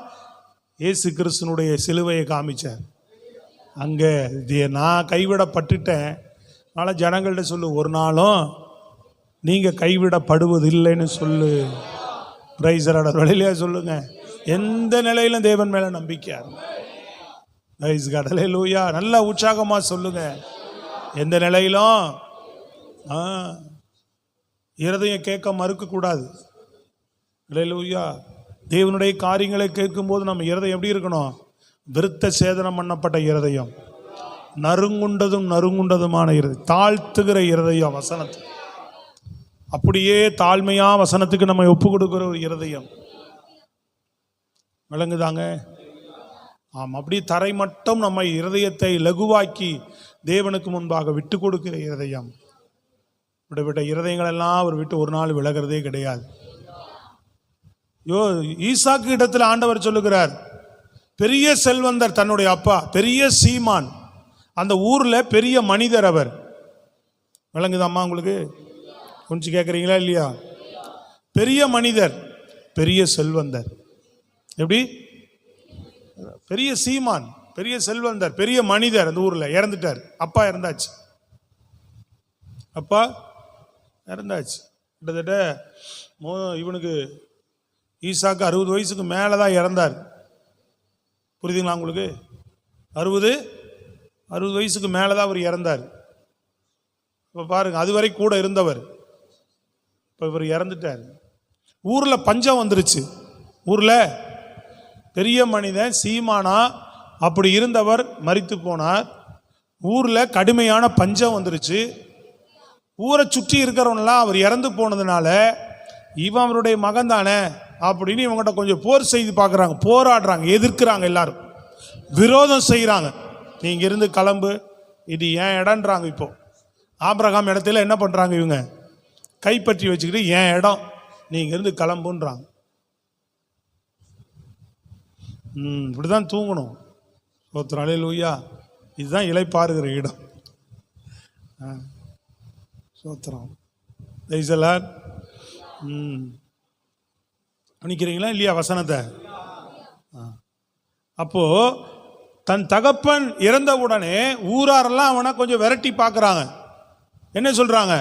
இயேசு கிறிஸ்துனுடைய சிலுவையை காமிச்சார். அங்கே நான் கைவிடப்பட்டுட்டேன். அதனால் ஜனங்கள்கிட்ட சொல்லு, ஒரு நாளும் நீங்கள் கைவிடப்படுவது இல்லைன்னு சொல்லு. பிரைஸரோட வழியிலே சொல்லுங்க. எந்த நிலையிலும் தேவன் மேலே நம்பிக்கை. Praise God. ஹல்லேலூயா. நல்லா உற்சாகமாக சொல்லுங்க. எந்த நிலையிலும் இருதயம் கேட்க மறுக்கக்கூடாது. ஹல்லேலூயா. தேவனுடைய காரியங்களை கேட்கும்போது நம்ம இருதயம் எப்படி இருக்கணும்? விருத்த சேதனம் பண்ணப்பட்ட இருதயம், நறுங்குண்டதுமான இருதயம், தாழ்த்துகிற இருதயம் வசனத்துக்கு. அப்படியே தாழ்மையா வசனத்துக்கு நம்ம ஒப்பு கொடுக்கிற ஒரு இருதயம். விளங்குதாங்க? ஆமாம். அப்படியே தரை மட்டும் நம்ம இருதயத்தை லகுவாக்கி தேவனுக்கு முன்பாக விட்டு கொடுக்கிற இருதயம். இப்படிப்பட்ட இருதயங்கள் எல்லாம் அவர் விட்டு ஒரு நாள் விலகிறதே கிடையாது. ஈசாக்கு இடத்துல ஆண்டவர் சொல்லுகிறார், பெரிய செல்வந்தர் தன்னுடைய அப்பா, பெரிய சீமான், அந்த ஊர்ல பெரிய மனிதர் அவர். விளங்குதாம்மா உங்களுக்கு? கொஞ்சம் கேட்குறீங்களா இல்லையா? பெரிய மனிதர், பெரிய செல்வந்தர். எப்படி? பெரிய சீமான், பெரிய செல்வந்தர், பெரிய மனிதர் அந்த ஊர்ல இறந்துட்டார். அப்பா இறந்தாச்சு, அப்பா இறந்தாச்சு. கிட்டத்தட்ட இவனுக்கு ஈசாக்கு 60 வயசுக்கு மேலே தான் இறந்தார். புரியுதுங்களா உங்களுக்கு? 60 வயசுக்கு மேலே தான் அவர் இறந்தார். இப்போ பாருங்க, அதுவரை கூட இருந்தவர் இப்போ இவர் இறந்துட்டார். ஊர்ல பஞ்சம் வந்துருச்சு. ஊர்ல பெரிய மனிதன் சீமானா அப்படி இருந்தவர் மரித்து போனார். ஊர்ல கடுமையான பஞ்சம் வந்துருச்சு. ஊரை சுற்றி இருக்கிறவங்களாம் அவர் இறந்து போனதுனால இவன் அவருடைய மகன் தானே அப்படின்னு இவங்ககிட்ட கொஞ்சம் போர் செய்து பார்க்குறாங்க, போராடுறாங்க, எதிர்க்கிறாங்க, எல்லாரும் விரோதம் செய்கிறாங்க. நீங்க இருந்து கிளம்பு, இது ஏன் இடன்றாங்க. இப்போ ஆபிரகாம் இடத்துல என்ன பண்றாங்க, இவங்க கைப்பற்றி வச்சுக்கிட்டு ஏன் இடம், நீங்க இருந்து கிளம்புன்றாங்க. இப்படிதான் தூங்கணும். சோத்திரம், அல்லேலூயா. இதுதான் இளைப்பாறுகிற இடம். சோத்திரம். நினைக்கிறீங்களா இல்லையா வசனத்தை? அப்போ தன் தகப்பன் இறந்த உடனே ஊராரெல்லாம் அவனை கொஞ்சம் விரட்டி பார்க்குறாங்க. என்ன சொல்றாங்க,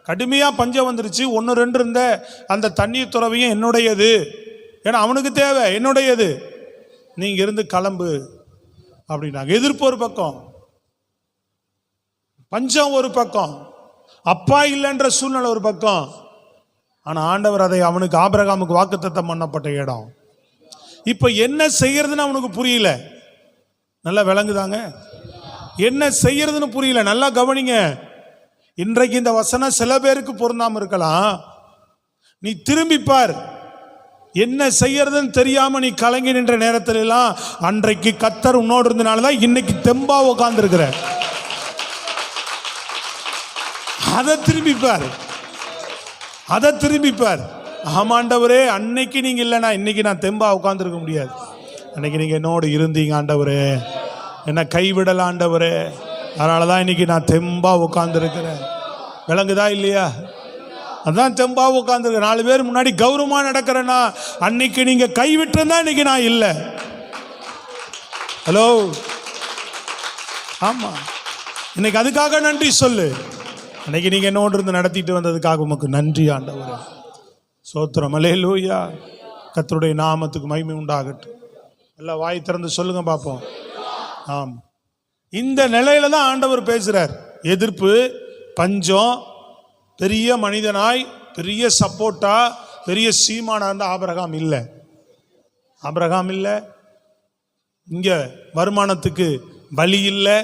கடுமையா பஞ்சம் வந்துருச்சு, 1-2 இருந்த அந்த தண்ணீர் துறவையும் என்னுடையது, ஏன்னா அவனுக்கு தேவை, என்னுடையது, நீங்க இருந்து கிளம்பு அப்படின்னாங்க. எதிர்ப்பு ஒரு பக்கம், பஞ்சம் ஒரு பக்கம், அப்பா இல்லைன்ற சூழ்நிலை ஒரு பக்கம். ஆனா ஆண்டவர் அதை அவனுக்கு ஆபிரகாமுக்கு வாக்குத்தத்தம் பண்ணப்பட்ட இடம். இப்ப என்ன செய்யறதுன்னு அவனுக்கு புரியல. நல்லா விளங்குதாங்க, என்ன செய்யறதுன்னு புரியல. நல்லா கவனிங்க. இன்றைக்கு இந்த வசனம் சில பேருக்கு பொருந்தாம இருக்கலாம். நீ திரும்பிப்பார், என்ன செய்யறதுன்னு தெரியாம நீ கலங்கி நின்ற நேரத்துல எல்லாம் அன்றைக்கு கர்த்தர் உன்னோடு இருந்தனாலதான் இன்னைக்கு தெம்பா உட்கார்ந்து இருக்கிற. அதை திரும்பிப்பார், அதை திரும்பிப்பார். ஆமாண்டவரே, அன்னைக்கு நீங்க இல்லைனா இன்னைக்கு நான் தெம்பா உட்கார்ந்து இருக்க முடியாது. அன்னைக்கு நீங்க என்னோடு இருந்தீங்க ஆண்டவரே, என்ன கைவிடல ஆண்டவரே, அதனாலதான் இன்னைக்கு நான் தெம்பா உட்கார்ந்து இருக்கிறேன். விளங்குதா இல்லையா? அதான் தெம்பா உட்கார்ந்து இருக்க. 4 பேர் முன்னாடி கௌரவமா நடக்கிறேன்னா அன்னைக்கு நீங்க கைவிட்டிருந்தா இன்னைக்கு நான் இல்லை. ஹலோ, ஆமா, இன்னைக்கு அதுக்காக நன்றி சொல்லு. அன்னைக்கு நீங்க என்னோடு இருந்து நடத்திட்டு வந்ததுக்காக உமக்கு நன்றி ஆண்டவரே. சோத்திரம், அல்லேலூயா. கர்த்தருடைய நாமத்துக்கு மகிமை உண்டாகட்டும். எல்லாம் வாய் திறந்து சொல்லுங்க பார்ப்போம். ஆம், இந்த நிலையில தான் ஆண்டவர் பேசுறார். எதிர்ப்பு, பஞ்சம், பெரிய மனிதனாய், பெரிய சப்போர்ட்டா, பெரிய சீமானா இருந்த ஆபிரகாம் இல்லை. ஆபிரகாம் இல்லை. இங்க வருமானத்துக்கு வழி இல்லை.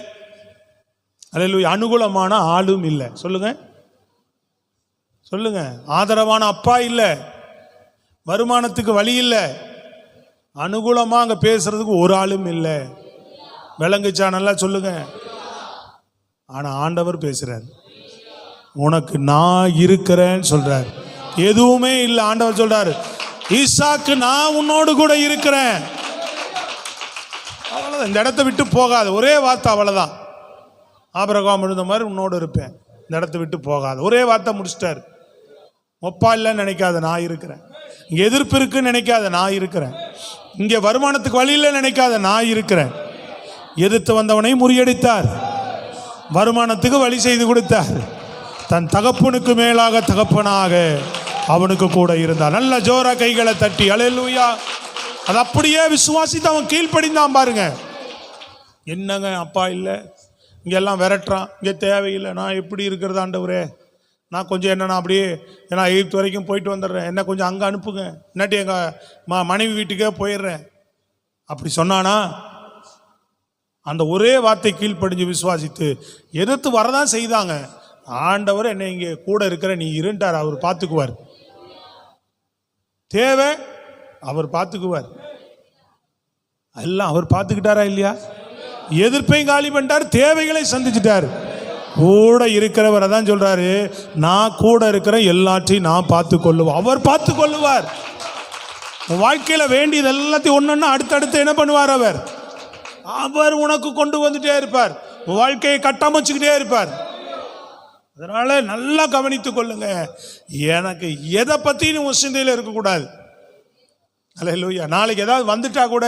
அல்லேலூயா. அனுகூலமான ஆளும் இல்லை. சொல்லுங்க, சொல்லுங்க. ஆதரவான அப்பா இல்லை, வருமானத்துக்கு வழி இல்லை, அனுகூலமா அங்க பேசுறதுக்கு ஒரு ஆளும் இல்லை. விளங்குச்சா? நல்லா சொல்லுங்க. ஆனா ஆண்டவர் பேசுறார், உனக்கு நான் இருக்கிறேன்னு சொல்றார். எதுவுமே இல்லை. ஆண்டவர் சொல்றாரு, ஈசாக்கு நான் உன்னோடு கூட இருக்கிறேன். அவ்வளவுதான், இந்த இடத்தை விட்டு போகாது. ஒரே வார்த்தை, அவ்வளவுதான். ஆபிரகாம் இருந்த மாதிரி உன்னோடு இருப்பேன், இந்த இடத்தை விட்டு போகாது. ஒரே வார்த்தை முடிச்சிட்டாரு. ஒப்பா இல்லைன்னு நினைக்காத, நான் இருக்கிறேன். இங்க எதிர்ப்பு இருக்குன்னு நினைக்காத, நான் இருக்கிறேன். இங்க வருமானத்துக்கு வழி இல்லை நினைக்காத, நான் இருக்கிறேன். எதிர்த்து வந்தவனை முறியடித்தார், வருமானத்துக்கு வழி செய்து கொடுத்தார். தன் தகப்பனுக்கு மேலாக தகப்பனாக அவனுக்கு கூட இருந்தார். நல்ல ஜோரா கைகளை தட்டி அல்லேலூயா. அது அப்படியே விசுவாசித்து அவன் கீழ்ப்படிந்தான். பாருங்க, என்னங்க அப்பா இல்லை, இங்கெல்லாம் விரட்டுறான், இங்கே தேவையில்லை, நான் எப்படி இருக்கிறது ஆண்டவரே, நான் கொஞ்சம் என்னன்னா அப்படியே ஏன்னா எகிப்து வரைக்கும் போயிட்டு வந்துடுறேன், என்ன கொஞ்சம் அங்கே அனுப்புங்க, இன்னாட்டி எங்கள் மனைவி வீட்டுக்கே போயிடுறேன் அப்படி சொன்னானா? அந்த ஒரே வார்த்தை கீழ்ப்படிஞ்சு விசுவாசித்து எதிர்த்து வரதான் செய்தாங்க. ஆண்டவர் என்னை இங்கே கூட இருக்கிற நீ இருண்டார், அவர் பார்த்துக்குவார். தேவை அவர் பார்த்துக்குவார். எல்லாம் அவர் பார்த்துக்கிட்டாரா இல்லையா? எதிர்ப்பையும் காலி பண்ணிட்டார், தேவைகளை சந்திச்சுட்டார். கூட இருக்கிறவர் அதான் சொல்றாரு, நான் கூட இருக்கிற எல்லாத்தையும் நான் பார்த்து கொள்ளுவார். அவர் பார்த்து கொள்ளுவார். உன் வாழ்க்கையில வேண்டியது எல்லாத்தையும் ஒன்னொன்னு அடுத்தடுத்து என்ன பண்ணுவார்? அவர் உனக்கு கொண்டு வந்துட்டே இருப்பார். உன் வாழ்க்கையை கட்டமைச்சுக்கிட்டே இருப்பார். அதனால நல்லா கவனித்துக் கொள்ளுங்க. எனக்கு எதை பத்தியும் உன் சிந்தையில இருக்கக்கூடாது. அல்லேலூயா. நாளைக்கு ஏதாவது வந்துட்டா கூட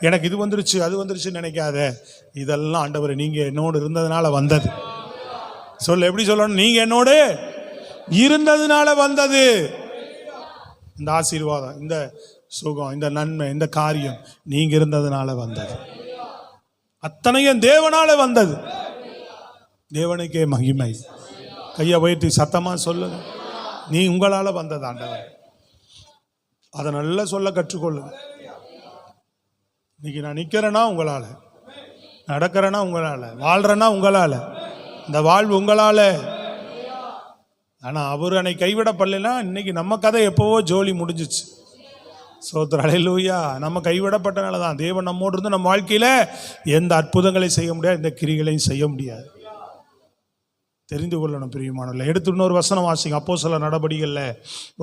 எனக்கு இது வந்துருச்சு அது வந்துருச்சுன்னு நினைக்காத. இதெல்லாம் ஆண்டவர் நீங்க என்னோடு இருந்ததுனால வந்தது. சொல்ல எப்படி சொல்லணும்? நீங்க என்னோடு இருந்ததுனால வந்தது. இந்த ஆசீர்வாதம், இந்த சுகம், இந்த நன்மை, இந்த காரியம் நீங்க இருந்ததுனால வந்தது. அத்தனையும் தேவனால வந்தது. தேவனுக்கே மகிமை. கையை உயர்த்தி சத்தமா சொல்லுங்க. நீ உங்களால வந்தது ஆண்டவர். அதை நல்லா சொல்ல கற்றுக்கொள்ளுங்க. இன்னைக்கு நான் நிக்கிறேன்னா உங்களால, நடக்கிறேன்னா உங்களால, வாழ்றேன்னா உங்களால, இந்த வாழ்வு உங்களால. ஆனா அவர் அன்னை கைவிடப்படலைன்னா இன்னைக்கு நம்ம கதை எப்பவோ ஜோலி முடிஞ்சிச்சு. ஸ்தோத்திரம், அல்லேலூயா. நம்ம கைவிடப்பட்டனால தான் தேவன் நம்மோடு இருந்து நம்ம வாழ்க்கையில எந்த அற்புதங்களை செய்ய முடியாது, எந்த கிரிகளையும் செய்ய முடியாது. தெரிந்து கொள்ளணும் பிரியமானவர்களே. எடுத்து இன்னொரு வசனம் வாசிங்க. அப்போஸ்தலர் நடபடிகள்ல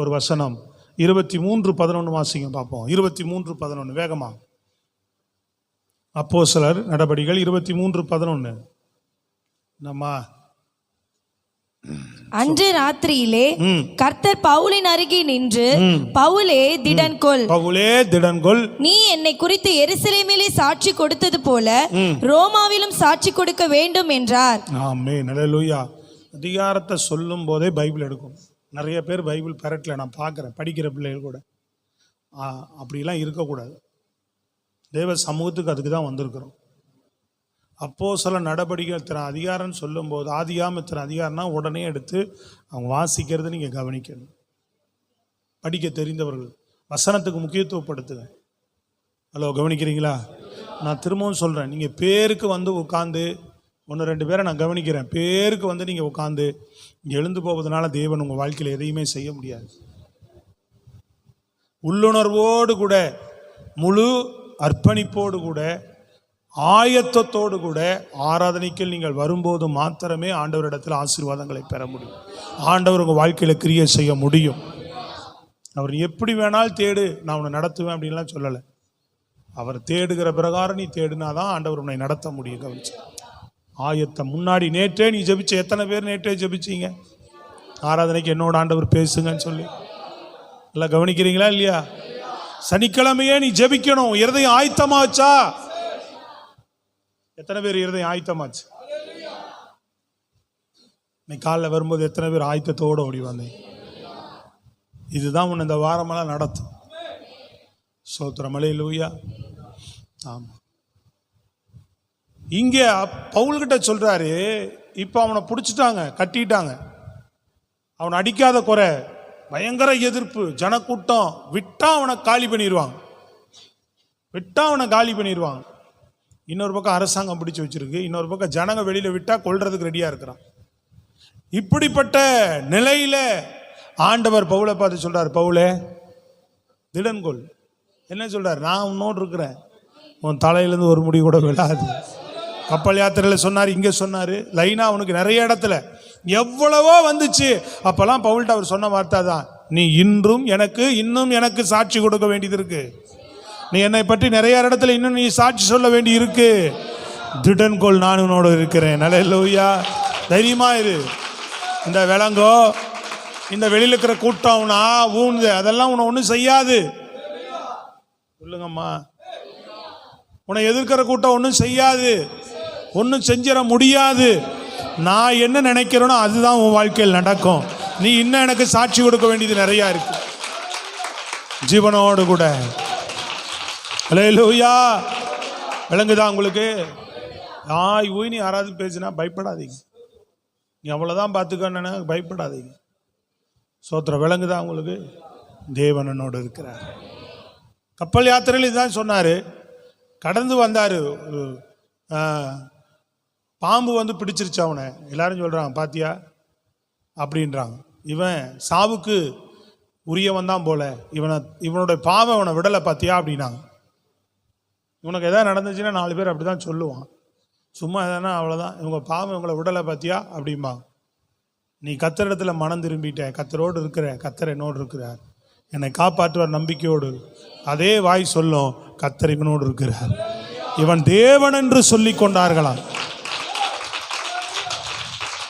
ஒரு வசனம் 23:11 வாசிங்க பார்ப்போம். 23:11 வேகமா. அப்போஸ்தலர் நடபடிகள் 23:11. நம்ம அன்று ராத்திரியிலே கர்த்தர் பவுலின் அருகே நின்று, பவுலே திடன்கொள், பவுலே திடன்கொள், நீ என்னை குறித்து எருசலேமிலே சாட்சி கொடுத்தது போல ரோமாவிலும் சாட்சி கொடுக்க வேண்டும் என்றார். ஆமென், அல்லேலூயா. அதிகாரத்தை சொல்லும் போதே பைபிள் எடுக்கும். நிறைய பேர் பைபிள் பெரட்டில் நான் பார்க்குறேன், படிக்கிற பிள்ளைகள் கூட. அப்படிலாம் இருக்கக்கூடாது. தேவ சமூகத்துக்கு அதுக்கு தான் வந்திருக்கிறோம். அப்போஸ்தலர் நடபடிகள் இத்தனை அதிகாரம்னு சொல்லும்போது, ஆதியாகமம் இத்தனை அதிகாரம்னா உடனே எடுத்து அவங்க வாசிக்கிறத நீங்கள் கவனிக்கணும். படிக்க தெரிந்தவர்கள் வசனத்துக்கு முக்கியத்துவப்படுத்துங்க. ஹலோ, கவனிக்கிறீங்களா? நான் திரும்பவும் சொல்கிறேன், நீங்கள் பேருக்கு வந்து உட்காந்து 1-2 பேரை நான் கவனிக்கிறேன். பேருக்கு வந்து நீங்கள் உட்காந்து இங்கே எழுந்து போவதனால தேவன் உங்கள் வாழ்க்கையில் எதையுமே செய்ய முடியாது. உள்ளுணர்வோடு கூட, முழு அர்ப்பணிப்போடு கூட, ஆயத்தத்தோடு கூட ஆராதனைக்கு நீங்கள் வரும்போது மாத்திரமே ஆண்டவரிடத்தில் ஆசீர்வாதங்களை பெற முடியும். ஆண்டவர் உங்கள் வாழ்க்கையில் கிரியை செய்ய முடியும். அவர் எப்படி வேணாலும் தேடு, நான் உன்னை நடத்துவேன் அப்படின்லாம் சொல்லலை. அவர் தேடுகிற பிரகாரம் நீ தேடுனாதான் ஆண்டவர் உன்னை நடத்த முடியும். கவனிச்சு ஆயத்தம். முன்னாடி நேற்றே நீ ஜெபிச்ச எத்தனை பேர் நேற்றே ஜெபிச்சீங்க? ஆராதனைக்கு என்னோட ஆண்டவர் பேசுங்கன்னு சொல்லி. இல்லை, கவனிக்கிறீங்களா இல்லையா? சனிக்கிழமையே நீ ஜெபிக்கணும். இருதயம் ஆயத்தமாச்சா? எத்தனை பேர் இருதயம் ஆயத்தமாச்சு? இன்னைக்கு காலைல வரும்போது எத்தனை பேர் ஆயத்தத்தோடு ஓடி வந்தீங்க? இதுதான் உன்னை இந்த வாரமெல்லாம் நடத்தும். ஸ்தோத்திரம், அல்லேலூயா. ஆமாம். இங்கே பவுல்கிட்ட சொல்றாரு, இப்போ அவனை பிடிச்சிட்டாங்க, கட்டிட்டாங்க. அவனை அடிக்காத குறை, பயங்கர எதிர்ப்பு, ஜனக்கூட்டம். விட்டா அவனை காலி பண்ணிடுவாங்க, விட்டா அவனை காலி பண்ணிடுவாங்க. இன்னொரு பக்கம் அரசாங்கம் பிடிச்சி வச்சிருக்கு, இன்னொரு பக்கம் ஜனங்க வெளியில விட்டா கொல்றதுக்கு ரெடியா இருக்கிறான். இப்படிப்பட்ட நிலையில ஆண்டவர் பவுலை பார்த்து சொல்றாரு, பவுலே திடன்கொள். என்ன சொல்றாரு? நான் உன்னோடு இருக்கிறேன், உன் தலையிலேருந்து ஒரு முடி கூட விழாது. கப்பல் யாத்திரையில் சொன்னார், இங்கே சொன்னார், லைனா அவனுக்கு நிறைய இடத்துல எவ்வளவோ வந்துச்சு. அப்பெல்லாம் பவுல்கிட்ட அவர் சொன்ன வார்த்தை தான், நீ இன்னும் எனக்கு சாட்சி கொடுக்க வேண்டியது இருக்கு. நீ என்னை பற்றி நிறைய இடத்துல இன்னும் நீ சாட்சி சொல்ல வேண்டி இருக்கு. திடன்கொள், நான் உன்னோடு இருக்கிறேன். அல்லேலூயா. தைரியமா இரு. இந்த விலங்கோ, இந்த வெளியில் இருக்கிற கூட்டம்னா ஊனுது, அதெல்லாம் உன்னை ஒன்றும் செய்யாது. சொல்லுங்கம்மா. உன்னை எதிர்க்கிற கூட்டம் ஒன்றும் செய்யாது, ஒன்றும் செஞ்சிட முடியாது. நான் என்ன நினைக்கிறேனோ அதுதான் உன் வாழ்க்கையில் நடக்கும். நீ இன்னும் எனக்கு சாட்சி கொடுக்க வேண்டியது நிறையா இருக்கு, ஜீவனோடு கூட. அல்லேலூயா. விளங்குதா உங்களுக்கு? நீ யாராவது பேசினா பயப்படாதீங்க. நீ அவ்வளோதான் பார்த்துக்கன்னு பயப்படாதீங்க. சோத்திரம், விளங்குதா உங்களுக்கு? தேவனோடு இருக்கிறார். கப்பல் யாத்திரையில் இதுதான் சொன்னார். கடந்து வந்தார், பாம்பு வந்து பிடிச்சிருச்சு அவனை. எல்லாரும் சொல்கிறாங்க, பாத்தியா அப்படின்றாங்க. இவன் சாவுக்கு உரியவன் தான் போல, இவனோட பாவம் அவனை விடலை பாத்தியா அப்படின்னாங்க. இவனுக்கு எதாவது நடந்துச்சுன்னா 4 பேர் அப்படி தான் சொல்லுவான். சும்மா எதனா அவ்வளோதான், இவங்க பாவம் இவங்களை விடலை பாத்தியா அப்படிம்பா. நீ கத்தரிடத்துல மனம் திரும்பிட்ட, கத்தரோடு இருக்கிற, கத்தர் என்னோடு இருக்கிறார், என்னை காப்பாற்றுவார் நம்பிக்கையோடு. அதே வாய் சொல்லும், கத்தர் இவனோடு இருக்கிறார், இவன் தேவன் என்று சொல்லி கொண்டார்களாம்.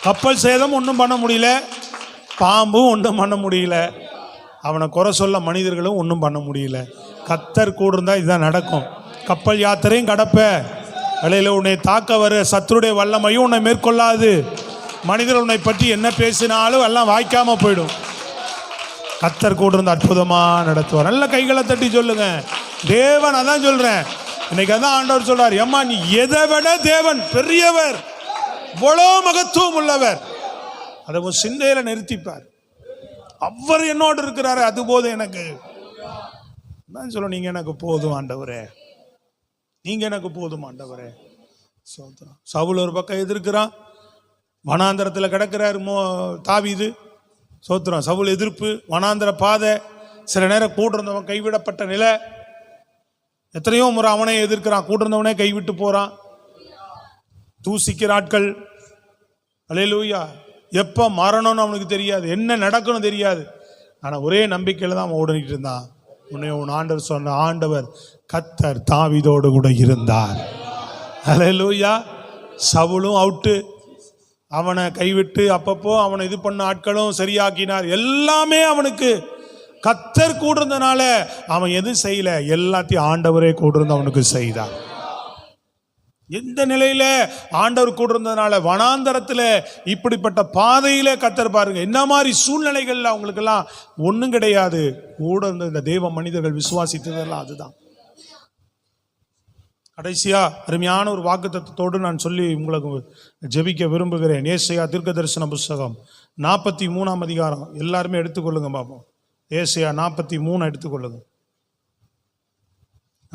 கப்பல் சேதம் ஒன்றும் பண்ண முடியல, பாம்பும் ஒன்றும் பண்ண முடியல, அவனை குறை சொல்ல மனிதர்களும் ஒன்றும் பண்ண முடியல. கத்தர் கூட இருந்தால் இதுதான் நடக்கும். கப்பல் யாத்திரையும் கடப்ப, வேளையில் உன்னை தாக்க வர சத்துருடைய வல்லமையும் உன்னை மேற்கொள்ளாது. மனிதர் உன்னை பற்றி என்ன பேசினாலும் எல்லாம் வாய்க்காம போயிடும். கத்தர் கூட இருந்து அற்புதமாக நடத்துவார். நல்ல கைகளை தட்டி சொல்லுங்க, தேவன். அதான் சொல்கிறேன், இன்னைக்கு அதான் ஆண்டவர் சொல்றார், அம்மா நீ எதை விட தேவன் பெரியவர், இவ்வளோ மகத்துவம் உள்ளவர். அதை உன் சிந்தையில் நிறுத்திப்பார். அவர் என்னோடு இருக்கிறாரு, அது போதும் எனக்கு. நான் சொல்ல, நீங்க எனக்கு போதும் ஆண்டவரே, நீங்க எனக்கு போதும் ஆண்டவரே. சோத்திரம். சவுல் ஒரு பக்கம் எதிர்க்கிறான், வனாந்தரத்தில் கிடக்கிறார் தாவீது. சோத்திரம். சவுல் எதிர்ப்பு, வனாந்தர பாதை, சில நேரம் கூட இருந்தவன் கைவிடப்பட்ட நிலை. எத்தனையோ முறை அவனை எதிர்க்கிறான், கூட இருந்தவனே கைவிட்டு போறான், தூசிக்கிற ஆட்கள். அல்லேலூயா. எப்போ மரணம்னு அவனுக்கு தெரியாது, என்ன நடக்கணும் தெரியாது. ஆனால் ஒரே நம்பிக்கையில் தான் அவன் ஓடிட்டு இருந்தான். உன்னை உன் ஆண்டவர் சொன்ன, ஆண்டவர் கர்த்தர் தாவீதோடு கூட இருந்தார். அல்லேலூயா. சவுலும் அவுட்டு, அவனை கைவிட்டு அப்பப்போ அவனை இது பண்ண ஆட்களும் சரியாக்கினார். எல்லாமே அவனுக்கு கர்த்தர் கூட இருந்தனால அவன் எதுவும் செய்யல, எல்லாத்தையும் ஆண்டவரே கூட இருந்து அவனுக்கு செய்தார். எந்த நிலையில ஆண்டவர் கூட இருந்ததுனால, வனாந்தரத்தில் இப்படிப்பட்ட பாதையில கர்த்தர் பாருங்க, என்ன மாதிரி சூழ்நிலைகள்ல அவங்களுக்கெல்லாம் ஒன்றும் கிடையாது, கூட இருந்த இந்த தேவ மனிதர்கள் விசுவாசித்ததெல்லாம் அதுதான். கடைசியா அருமையான ஒரு வாக்குத்தத்தத்தோடு நான் சொல்லி உங்களுக்கு ஜெபிக்க விரும்புகிறேன். ஏசாயா தீர்க்கதரிசன புஸ்தகம் 43ஆம் அதிகாரம். எல்லாருமே எடுத்துக்கொள்ளுங்க பாப்போம். ஏசாயா 43 எடுத்துக்கொள்ளுங்க.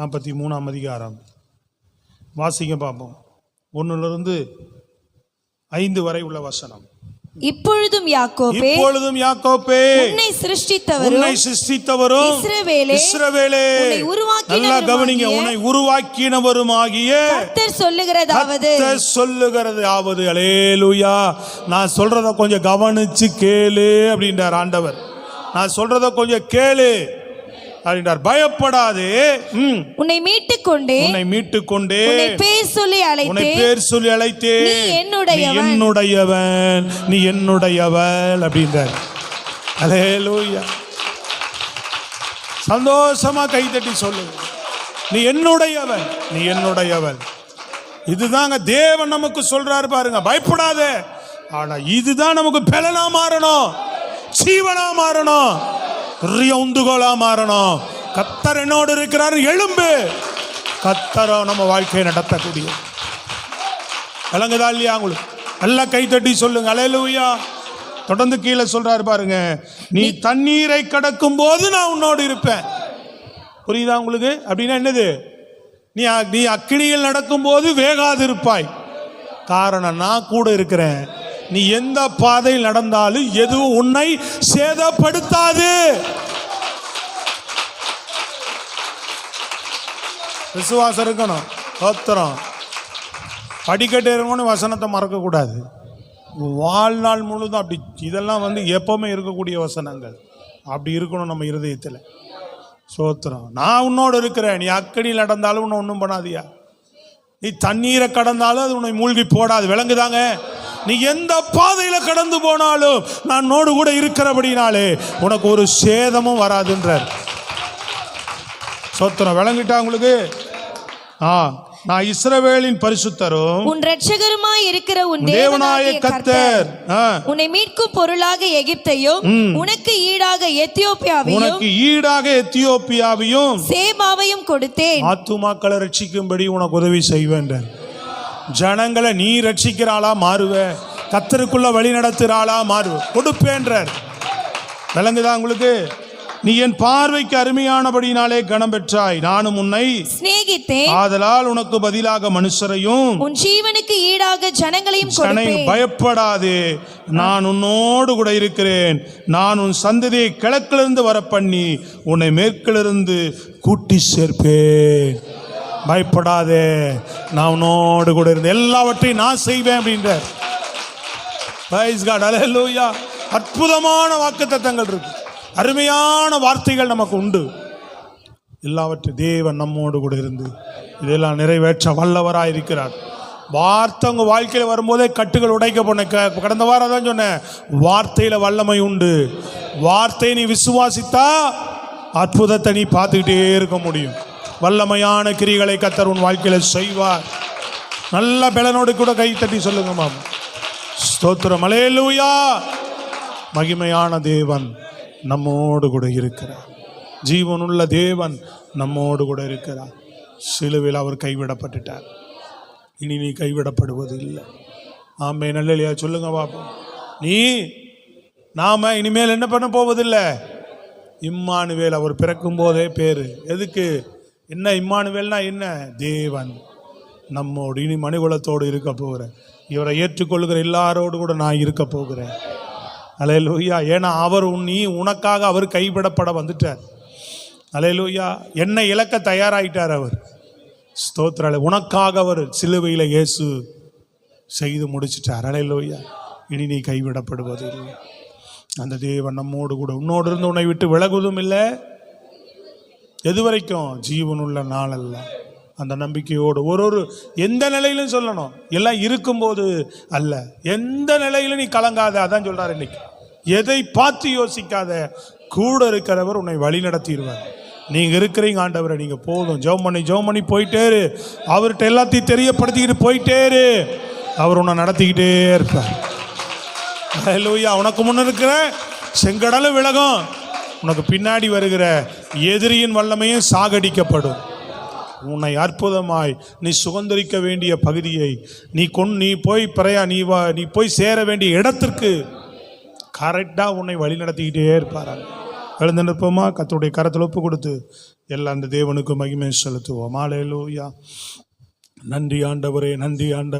43ஆம் அதிகாரம் வாசிங்க பார்ப்போம். 1 to 5 வரை உள்ள வசனம். இப்பொழுதும் யாக்கோபே, இப்பொழுதும் யாக்கோபே, உன்னை சிருஷ்டித்தவரும் இஸ்ரவேலே, நல்லா கவனிங்க, உன்னை உருவாக்கினவருமாகிய கர்த்தர் சொல்லுகிறதாவது. அல்லேலூயா. நான் சொல்றத கொஞ்சம் கவனிச்சு கேளு அப்படின்றார் ஆண்டவர். நான் சொல்றத கொஞ்சம் கேளு அப்படின்றார். பயப்படாதே, உன்னை மீட்டுக் கொண்டே, உன்னை பேர் சொல்லி அழைத்தேன், நீ என்னுடையவன், நீ என்னுடையவள் அப்படின்றார். அல்லேலூயா. சந்தோஷமா கைதட்டி சொல்லுங்க, நீ என்னுடையவன், நீ என்னுடையவள். இதுதாங்க தேவன் நமக்கு சொல்றாரு பாருங்க. பயப்படாதே. ஆனா இதுதான் நமக்கு பலனா மாறணும், ஜீவனா மாறணும், உந்துகோலா மாறணும். கர்த்தர் என்னோடு இருக்கிறார், எழும்பு. கர்த்தரோ நம்ம வாழ்க்கையை நடத்தக்கூடிய. விளங்குதா இல்லையா உங்களுக்கு? நல்லா கைத்தட்டி சொல்லுங்க அல்லேலூயா. தொடர்ந்து கீழே சொல்றாரு பாருங்க, நீ தண்ணீரை கடக்கும் போது நான் உன்னோடு இருப்பேன். புரியுதா உங்களுக்கு? அப்படின்னா என்னது? நீ அக்கினியில் நடக்கும் போது வேகாது இருப்பாய். காரணம், நான் கூட இருக்கிறேன். நீ எந்த பாதையில் நடந்தாலும் எதுவும் உன்னை சேதப்படுத்தாது. விசுவாசம் இருக்கணும். சோத்திரம். படிக்கட்டு இருக்கணும், வசனத்தை மறக்க கூடாது. வாழ்நாள் முழுதும் அப்படி. இதெல்லாம் எப்பவுமே இருக்கக்கூடிய வசனங்கள். அப்படி இருக்கணும் நம்ம இருதயத்தில். சோத்திரம். நான் உன்னோடு இருக்கிறேன். நீ அக்கடியில் நடந்தாலும் உன்னை ஒன்றும் பண்ணாதியா. நீ தண்ணீரை கடந்தாலும் அது உன்னை மூழ்கி போடாது. விளங்குதாங்க? நீ எந்த பாதையில கடந்து போனாலும் நான் நோடு கூட இருக்கிறபடினாலே உனக்கு ஒரு சேதமும் வராதுன்றார். சோத்திரம். விளங்கிட்டா உங்களுக்கு? நான் இஸ்ரவேலின் பரிசுத்தரும் உன் இரட்சகருமாய் இருக்கிற உன் தேவனாய கர்த்தர் உன்னை மீட்கும் பொருளாக எகிப்தையும் உனக்கு ஈடாக எத்தியோப்பியாவையும் சேபாவையும் கொடுத்தேன். ஆத்துமாக்களை ரட்சிக்கும்படி உனக்கு உதவி செய்வேன். ஜனங்களை நீ ரட்சிக்கிறாளா மாறுவ, கர்த்தருக்குள்ள வழி நடத்துறாளா மாறுவ, கொடுப்பேன்றார். விளங்குதா உங்களுக்கு? நீ என் பார்வைக்கு அருமையானபடினாலே கனம் பெற்றாய், நானும் உன்னை சிநேகித்தேன், ஆதலால் உனக்கு பதிலாக மனுஷரையும் உன் ஜீவனுக்கு ஈடாக ஜனங்களையும் கொடுப்பேன். பயப்படாதே, நான் உன்னோடு கூட இருக்கிறேன். நான் உன் சந்ததியை கிழக்கிலிருந்து வர பண்ணி உன்னை மேற்கிலிருந்து கூட்டி சேர்ப்பேன். பயப்படாதே, நான் உன்னோடு கூட இருந்து எல்லாவற்றையும் நான் செய்வேன் அப்படின்றார். Praise God. அல்லேலூயா. அற்புதமான வாக்குத்தத்தங்கள் இருக்கு, அருமையான வார்த்தைகள் நமக்கு உண்டு. எல்லாவற்றையும் தேவன் நம்மோடு கூட இருந்து இதெல்லாம் நிறைவேற்ற வல்லவராக இருக்கிறார். வார்த்தை உங்கள் வாழ்க்கையில் வரும்போதே கட்டுகள் உடைக்கப்படும். கடந்த வாரம் தான் சொன்னேன், வார்த்தையில் வல்லமை உண்டு. வார்த்தையை நீ விசுவாசித்தா அற்புதத்தை நீ பார்த்துக்கிட்டே இருக்க முடியும். வல்லமையான கிரிகளை கர்த்தர் உன் வாழ்க்கையில் செய்வார். நல்ல பலனோடு கூட கை தட்டி சொல்லுங்க மாமா. ஸ்தோத்திரம். அல்லேலூயா. மகிமையான தேவன் நம்மோடு கூட இருக்கிறார். ஜீவனுள்ள தேவன் நம்மோடு கூட இருக்கிறார். சிலுவையில் அவர் கைவிடப்பட்டுட்டார். இனி நீ கைவிடப்படுவது இல்லை. ஆமே. நல்லையா சொல்லுங்க பாப்போம். நீ நாம இனிமேல் என்ன பண்ண போவதில்லை. இம்மானுவேல் அவர் பிறக்கும் போதே பேரு. எதுக்கு? என்ன இம்மானுவேல்னா என்ன? தேவன் நம்மோடு இனி மனிதகுலத்தோடு இருக்க போகிறேன். இவரை ஏற்றுக்கொள்கிற எல்லாரோடு கூட நான் இருக்க போகிறேன். அல்லேலூயா. ஏன்னா அவர் உனக்காக அவர் கைவிடப்பட வந்துட்டார். அல்லேலூயா. என்னை இழக்க தயாராயிட்டார் அவர். ஸ்தோத்திர. உனக்காக அவர் சிலுவையில் இயேசு செய்து முடிச்சிட்டார். அல்லேலூயா. இனி நீ கைவிடப்படுவது இல்லை. அந்த தேவன் நம்மோடு கூட உன்னோடு இருந்து உன்னை விட்டு விலகுவதும் இல்லை. எது வரைக்கும்? ஜீவனுள்ள நாளெல்லாம். அந்த நம்பிக்கையோடு ஒரு எந்த நிலையிலும் சொல்லணும். எல்லாம் இருக்கும்போது அல்ல, எந்த நிலையிலும் நீ கலங்காத. அதான் சொல்றாரு இன்னைக்கு. எதை பார்த்து யோசிக்காத. கூட இருக்கிறவர் உன்னை வழி நடத்திடுவார். நீங்க இருக்கிறீங்க ஆண்டவரை, நீங்க போதும். ஜெபம் பண்ணி போயிட்டே இரு. அவர்கிட்ட எல்லாத்தையும் தெரியப்படுத்திக்கிட்டு போயிட்டே இரு. அவர் உன்னை நடத்திக்கிட்டே இருப்பார். அல்லேலூயா. உனக்கு முன்ன இருக்கிற செங்கடலும் விலகும். உனக்கு பின்னாடி வருகிற எதிரியின் வல்லமையும் சாகடிக்கப்படும். உன்னை அற்புதமாய் நீ சுதந்திரிக்க வேண்டிய பகுதியை நீ போய் சேர வேண்டிய இடத்திற்கு கரெக்டாக உன்னை வழி நடத்திக்கிட்டே இருப்பார். எழுந்து நிற்போமா? கர்த்தருடைய கரத்தில் ஒப்பு கொடுத்து எல்லாம் அந்த தேவனுக்கு மகிமை செலுத்துவோம். அல்லேலூயா. நன்றி ஆண்டவரே, நன்றி ஆண்டவரே.